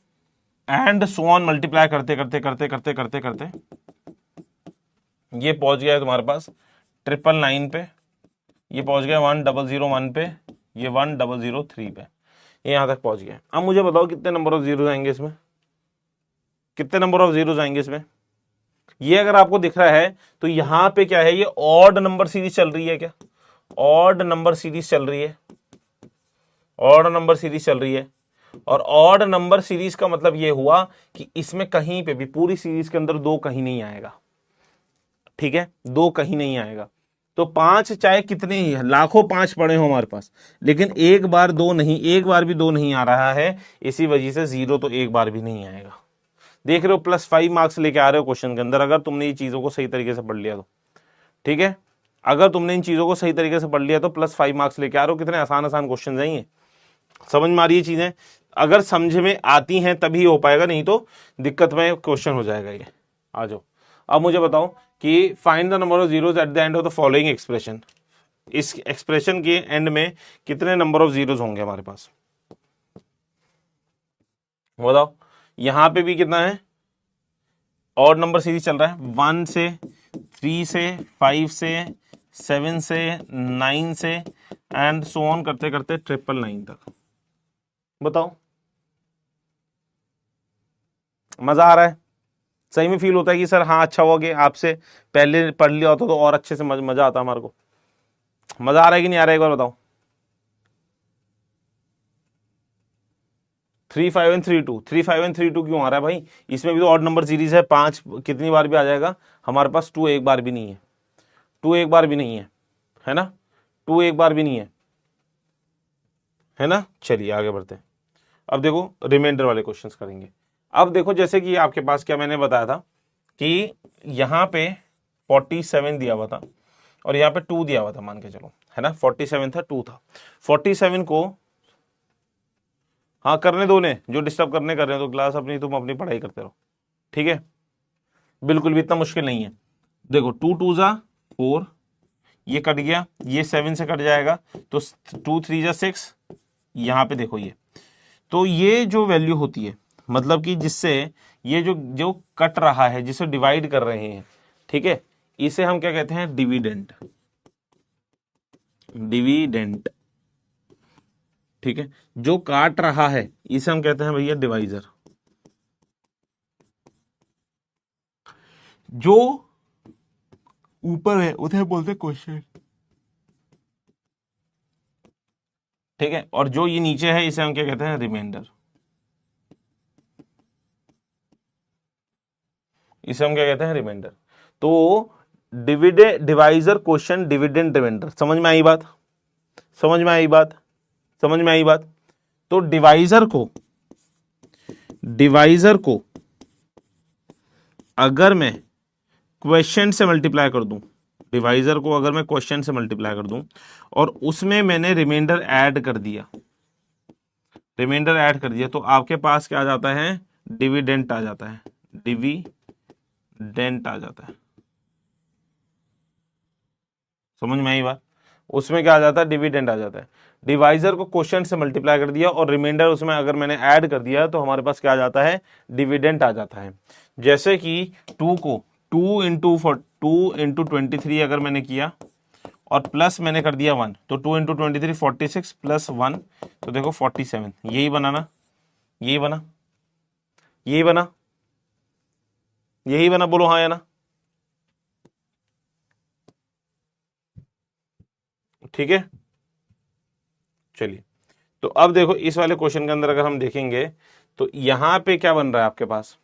एंड सो ऑन, मल्टीप्लाई करते करते करते करते करते करते ये पहुंच गया है तुम्हारे पास 999 पे, ये पहुंच गया 1001 पे, ये 1003 पे, ये यहां तक पहुंच गया। अब मुझे बताओ कितने नंबर ऑफ जीरो आएंगे इसमें, कितने नंबर ऑफ जीरो आएंगे इसमें। ये अगर आपको दिख रहा है तो यहां पे क्या है, ये ऑड नंबर सीरीज चल रही है क्या, ऑड नंबर सीरीज चल रही है, ऑड नंबर सीरीज चल रही है। और ऑड नंबर सीरीज का मतलब ये हुआ कि इसमें कहीं पे भी, पूरी सीरीज के अंदर 2 कहीं नहीं आएगा, ठीक है, 2 कहीं नहीं आएगा। तो 5 चाहे कितने ही लाखों 5 पड़े हो हमारे पास, लेकिन एक बार 2 नहीं, एक बार भी 2 नहीं आ रहा है, इसी वजह से जीरो तो एक बार भी नहीं आएगा। देख रहे हो, +5 मार्क्स लेके आ रहे हो क्वेश्चन के अंदर, अगर तुमने ये चीजों को सही तरीके से पढ़ लिया तो, ठीक है, अगर तुमने इन चीजों को सही तरीके से पढ़ लिया तो +5 मार्क्स लेके आ रहे हो। कितने आसान आसान क्वेश्चन जाएंगे, समझ में आ रही है चीजें, अगर समझ में आती हैं तभी हो पाएगा, नहीं तो दिक्कत में क्वेश्चन हो जाएगा ये। आ जाओ, अब मुझे बताओ कि find the number of zeros at the end of the following expression. इस एक्सप्रेशन के एंड में कितने नंबर ऑफ जीरोस होंगे हमारे पास, बताओ। यहां पे भी कितना है, ऑड नंबर सीरीज चल रहा है, 1 से 3 से 5 से 7 से 9 से एंड सो ऑन करते करते 999 तक। बताओ, मजा आ रहा है? सही में फील होता है कि सर हाँ अच्छा हुआ कि आपसे पहले पढ़ लिया होता तो और अच्छे से मजा आता हमारे को। मजा आ रहा है कि नहीं आ रहा है, एक बार बताओ। 3 5 एंड 3 2, 3 5 एंड 3 2 क्यों आ रहा है भाई? इसमें भी तो ऑड नंबर सीरीज है, 5 कितनी बार भी आ जाएगा हमारे पास, 2 एक बार भी नहीं है, 2 एक बार भी नहीं है ना, 2 एक बार भी नहीं है ना। चलिए आगे बढ़ते हैं। अब देखो रिमाइंडर वाले क्वेश्चंस करेंगे। अब देखो जैसे कि आपके पास क्या मैंने बताया था कि यहाँ पे 47 दिया हुआ था और यहाँ पे 2 दिया हुआ था, मान के चलो, है ना, 47 था, 2 था। 47 को, हाँ करने दो ने, जो डिस्टर्ब करने कर रहे हो तो क्लास अपनी, तुम अपनी पढ़ाई करते रहो, ठीक है। बिल्कुल भी इतना मुश्किल नहीं है। देखो 2 2 जा 4, ये कट गया, ये 7 से कट जाएगा तो 2 3 जा 6, यहाँ पे देखो ये, तो ये जो वैल्यू होती है, मतलब कि जिससे ये जो जो कट रहा है, जिसे डिवाइड कर रहे हैं, ठीक है, इसे हम क्या कहते हैं, डिविडेंड, डिविडेंड, ठीक है। जो काट रहा है इसे हम कहते हैं भैया डिवाइजर। जो ऊपर है उसे बोलते हैं क्वेश्चन, ठीक है, और जो ये नीचे है इसे हम क्या कहते हैं, रिमाइंडर। इसे हम क्या कहते हैं, रिमाइंडर। तो डिवाइजर, क्वेश्चन, डिविडेंड, रिमाइंडर, समझ में आई बात? समझ में आई बात? समझ में आई बात? तो डिवाइजर को अगर मैं क्वेश्चन से मल्टीप्लाई कर दूं, डिवाइजर को अगर मैं क्वेश्चन से मल्टीप्लाई कर दूं और उसमें मैंने रिमाइंडर ऐड कर दिया, रिमाइंडर ऐड कर दिया, तो आपके पास क्या आ जाता है, डिविडेंट आ जाता है, डिविडेंट आ जाता है। समझ में आई बात? उसमें क्या आ जाता है, डिविडेंड आ जाता है। डिवाइजर को क्वेश्चन से मल्टीप्लाई कर दिया और रिमाइंडर उसमें अगर मैंने ऐड कर दिया तो हमारे पास क्या आ जाता है, डिविडेंड आ जाता है। जैसे कि 2 को 2 इंटू 23 अगर मैंने किया और प्लस मैंने कर दिया 1, तो 2 इंटू 23 46 प्लस 1, तो देखो 47, यही बना ना, यही बना, यही बना, यही बना, बोलो हाँ या ना। ठीक है, चलिए। तो अब देखो इस वाले क्वेश्चन के अंदर अगर हम देखेंगे तो यहां पे क्या बन रहा है आपके पास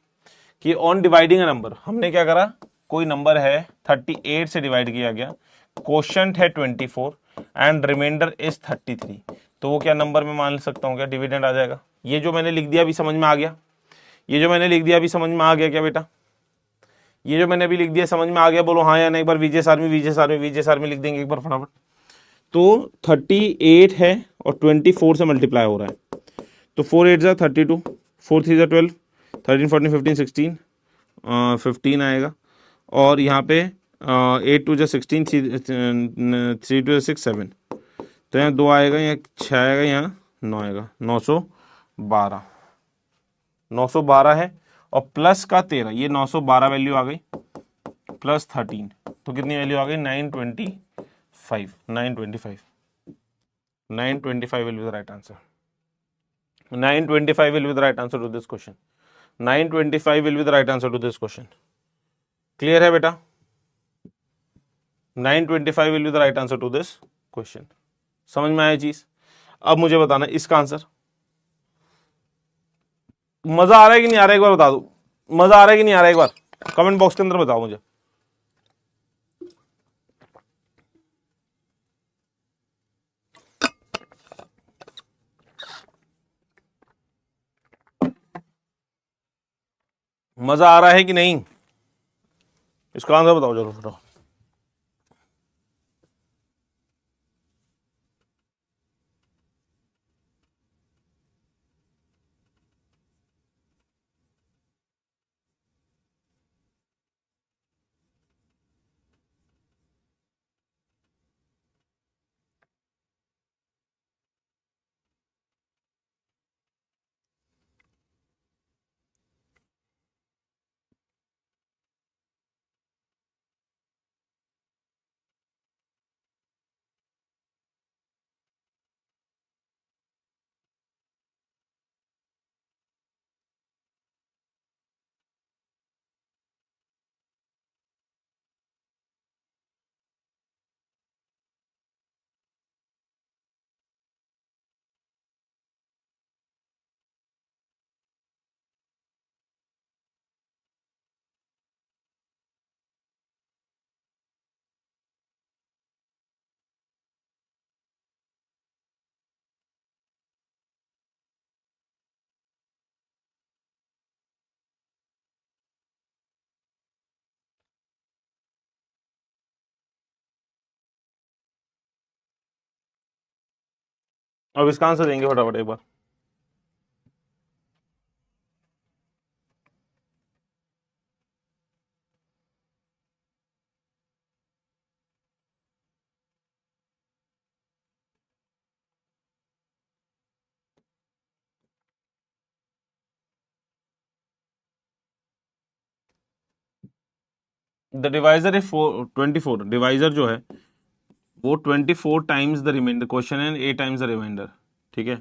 कि ऑन डिवाइडिंग अ नंबर, हमने क्या करा, कोई नंबर है 38 से डिवाइड किया गया, क्वोशंट है 24 एंड रिमाइंडर इज 33, तो वो क्या नंबर में मान सकता हूँ, क्या डिविडेंड आ जाएगा। ये जो मैंने लिख दिया अभी समझ में आ गया, ये जो मैंने लिख दिया अभी समझ में आ गया क्या बेटा, ये जो मैंने अभी लिख दिया समझ में आ गया, बोलो हाँ या नहीं। एक बार विजय आर्मी, विजय आर्मी लिख देंगे एक बार फटाफट। तो 38 है और 24 से मल्टीप्लाई हो रहा है, तो 4 8 जा 32, 4 3 जा 12, 13 14 15 16, 15 आएगा, और यहाँ पे 8 2 जा 16, 3 2 जा 6 7, तो यहाँ 2 आएगा, यहाँ 6 आएगा, यहाँ 9 आएगा, 912, 912 है, और प्लस का 13, ये 912 वैल्यू आ गई, प्लस 13, तो कितनी वैल्यू आ गई, 925, 925, 925 will be the right answer. 925 will be the right answer to this question. 925 will be the right answer to this question. Clear है बेटा? 925 will be the right answer to this question. समझ में आया चीज? अब मुझे बताना इसका आंसर। मजा आ रहा है कि नहीं आ रहा है, एक बार बता दो। मजा आ रहा है कि नहीं आ रहा है, एक बार कमेंट बॉक्स के अंदर बताओ मुझे। मजा आ रहा है कि नहीं, इसका आंसर बताओ जरूर बताओ। अब इसका आंसर देंगे फटाफट एक बार। द डिवाइजर इज 24, डिवाइजर जो है वो 24 टाइम्स द रिमाइंडर, क्वेश्चन है 8 टाइम्स द रिमाइंडर, ठीक है।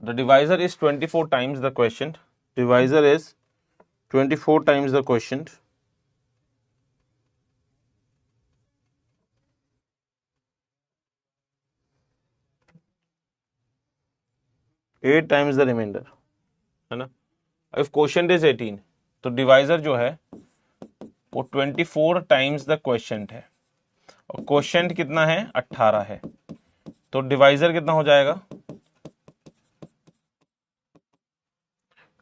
The divisor is 24 times the question, divisor is 24 times the question, 8 times the remainder, है ना। इफ क्वेश्चन इज 18 तो डिवाइजर जो है वो 24 टाइम्स द क्वेश्चन है, और क्वेश्चन कितना है 18 है, तो डिवाइजर कितना हो जाएगा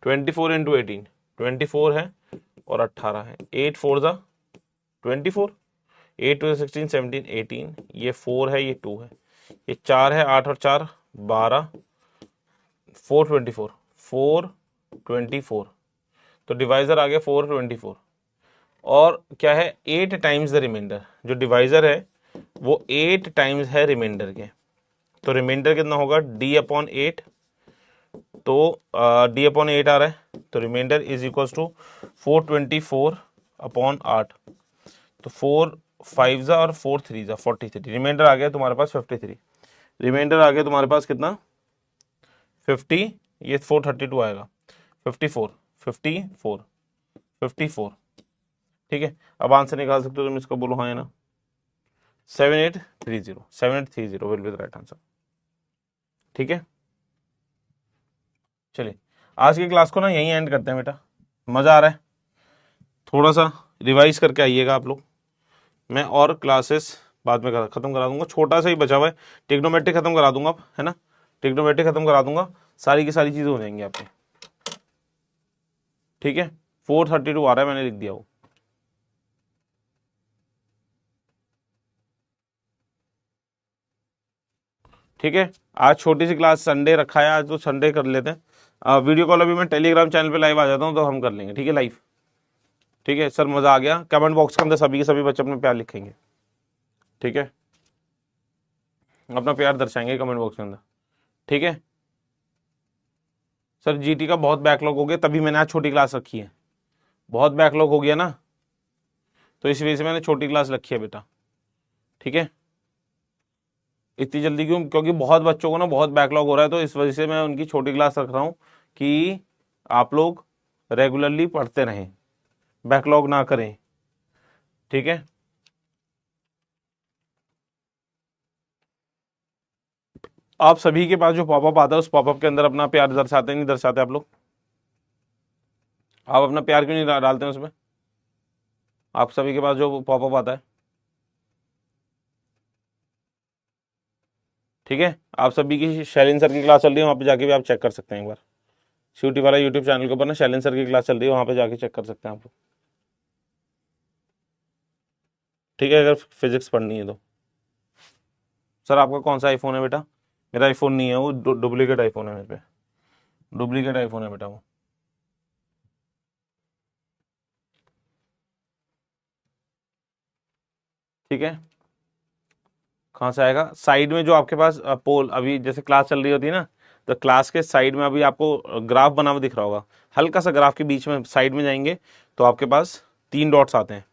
24 इंटू 18, 24 है और 18 है, 8 4 ज़ा 24, 8 टू 16 17 18, ये 4 है ये 2 है, ये 4 है, 8 और 4 12, 424, 424, तो डिवाइजर आ गया 424, और क्या है 8 टाइम्स द रिमाइंडर, जो डिवाइजर है वो 8 टाइम्स है रिमाइंडर के, तो रिमाइंडर कितना होगा d अपॉन 8, तो d अपॉन 8 आ रहा है, तो remainder is equal to 424 upon 8, तो 4 5 जा और 4 3 जा 43, रिमाइंडर आ गया तुम्हारे पास 53, रिमाइंडर आ गया तुम्हारे पास कितना 50, ये 432 आएगा, 54 54 54, ठीक है। अब आंसर निकाल सकते हो तुम इसका, बोलो हाँ या ना। 7830 will be the right answer, ठीक है। चलिए आज की क्लास को ना यहीं एंड करते हैं बेटा, मज़ा आ रहा है, थोड़ा सा रिवाइज करके आइएगा आप लोग, मैं और क्लासेस बाद में खत्म करा दूंगा, छोटा सा ही बचा हुआ है, टिग्नोमेट्रिक खत्म करा दूंगा अब, है ना, टिग्नोमेट्रिक खत्म करा दूंगा, सारी की सारी चीज़ें हो जाएंगी आपकी, ठीक है। 432 आ रहा है, मैंने लिख दिया वो, ठीक है। आज छोटी सी क्लास, संडे रखा है आज, तो संडे कर लेते हैं। वीडियो कॉल अभी मैं टेलीग्राम चैनल पे लाइव आ जाता हूँ तो हम कर लेंगे, ठीक है, लाइव, ठीक है सर, मज़ा आ गया। कमेंट बॉक्स के अंदर सभी के सभी बच्चे अपने प्यार लिखेंगे, ठीक है, अपना प्यार दर्शाएंगे कमेंट बॉक्स के अंदर, ठीक है। सर जीटी का बहुत बैकलॉग हो गया, तभी मैंने आज छोटी क्लास रखी है, बहुत बैकलॉग हो गया ना, तो इस वजह से मैंने छोटी क्लास रखी है बेटा, ठीक है। इतनी जल्दी क्यों, क्योंकि बहुत बच्चों को ना बहुत बैकलॉग हो रहा है, तो इस वजह से मैं उनकी छोटी क्लास रख रहा हूँ कि आप लोग रेगुलरली पढ़ते रहें, बैकलॉग ना करें, ठीक है। आप सभी के पास जो पॉपअप आता है उस पॉपअप के अंदर अपना प्यार दर्शाते नहीं दर्शाते आप लोग, आप अपना प्यार क्यों नहीं डालते हैं उसमें, आप सभी के पास जो पॉपअप आता है, ठीक है। आप सभी की शैलिन सर की क्लास चल रही है, वहाँ पे जाके भी आप चेक कर सकते हैं एक बार, सीयूटी वाला यूट्यूब चैनल के ऊपर ना शैलिन सर की क्लास चल रही है, वहाँ पे जाके चेक कर सकते हैं आप लोग, ठीक है, अगर फिजिक्स पढ़नी है तो। सर आपका कौन सा आईफोन है बेटा, मेरा आईफोन नहीं है वो, डुप्लीकेट आईफोन है मेरे पे, डुप्लीकेट आईफोन है बेटा वो, ठीक है। कहाँ से आएगा, साइड में जो आपके पास पोल, अभी जैसे क्लास चल रही होती है ना, तो क्लास के साइड में अभी आपको ग्राफ बना हुआ दिख रहा होगा, हल्का सा ग्राफ के बीच में साइड में जाएंगे तो आपके पास 3 डॉट्स आते हैं,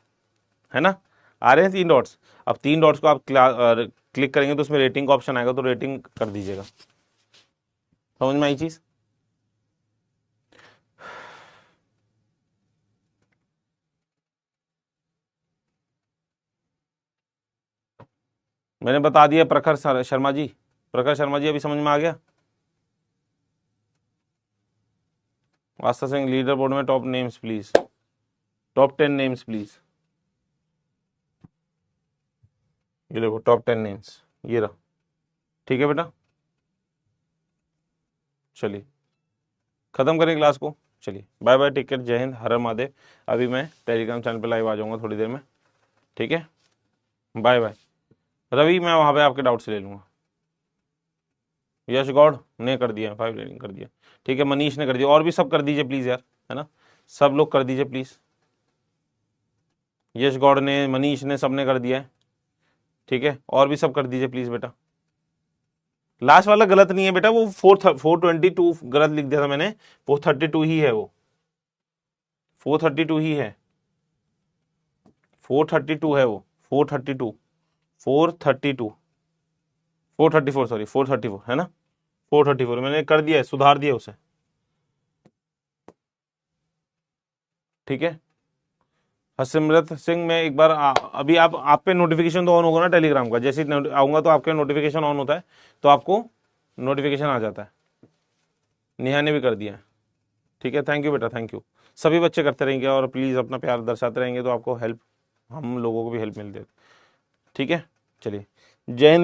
है ना, आ रहे हैं 3 डॉट्स। अब 3 डॉट्स को आप क्लिक करेंगे तो उसमें रेटिंग का ऑप्शन आएगा, तो रेटिंग कर दीजिएगा, समझ में आई चीज। मैंने बता दिया प्रखर शर्मा जी, प्रखर शर्मा जी अभी समझ में आ गया। आस्था सिंह, लीडर बोर्ड में top names please, top 10 names please, ये देखो टॉप 10 नेम्स, ये रहा, ठीक है बेटा। चलिए खत्म करें क्लास को, चलिए बाय बाय, टेक केयर, जय हिंद, हर हर महादेव। अभी मैं टेलीग्राम चैनल पे लाइव आ जाऊंगा थोड़ी देर में, ठीक है, बाय बाय। रवि मैं वहाँ पे आपके डाउट्स ले लूँगा। यश गौड़ ने कर दिया, 5 रेटिंग कर दिया, ठीक है। मनीष ने कर दिया, और भी सब कर दीजिए प्लीज यार, है ना, सब लोग कर दीजिए प्लीज। यश गौड़ ने, मनीष ने, सबने कर दिया है, ठीक है, और भी सब कर दीजिए प्लीज बेटा। लास्ट वाला गलत नहीं है बेटा, वो 422 गलत लिख दिया था मैंने, वो 32 ही है, वो 432 ही है, 432 है वो, 432, 432, 434 सॉरी 434 है ना, 434 मैंने कर दिया है, सुधार दिया उसे, ठीक है। हरसिमरत सिंह, मैं एक बार अभी आप पे नोटिफिकेशन तो ऑन होगा ना टेलीग्राम का, जैसे ही आऊंगा तो आपके नोटिफिकेशन ऑन होता है, तो आपको नोटिफिकेशन आ जाता है। नेहा ने भी कर दिया है, ठीक है, थैंक यू बेटा, थैंक यू। सभी बच्चे करते रहेंगे और प्लीज़ अपना प्यार दर्शाते रहेंगे तो आपको हेल्प, हम लोगों को भी हेल्प मिलती है, ठीक है। चलिए, जय हिंद।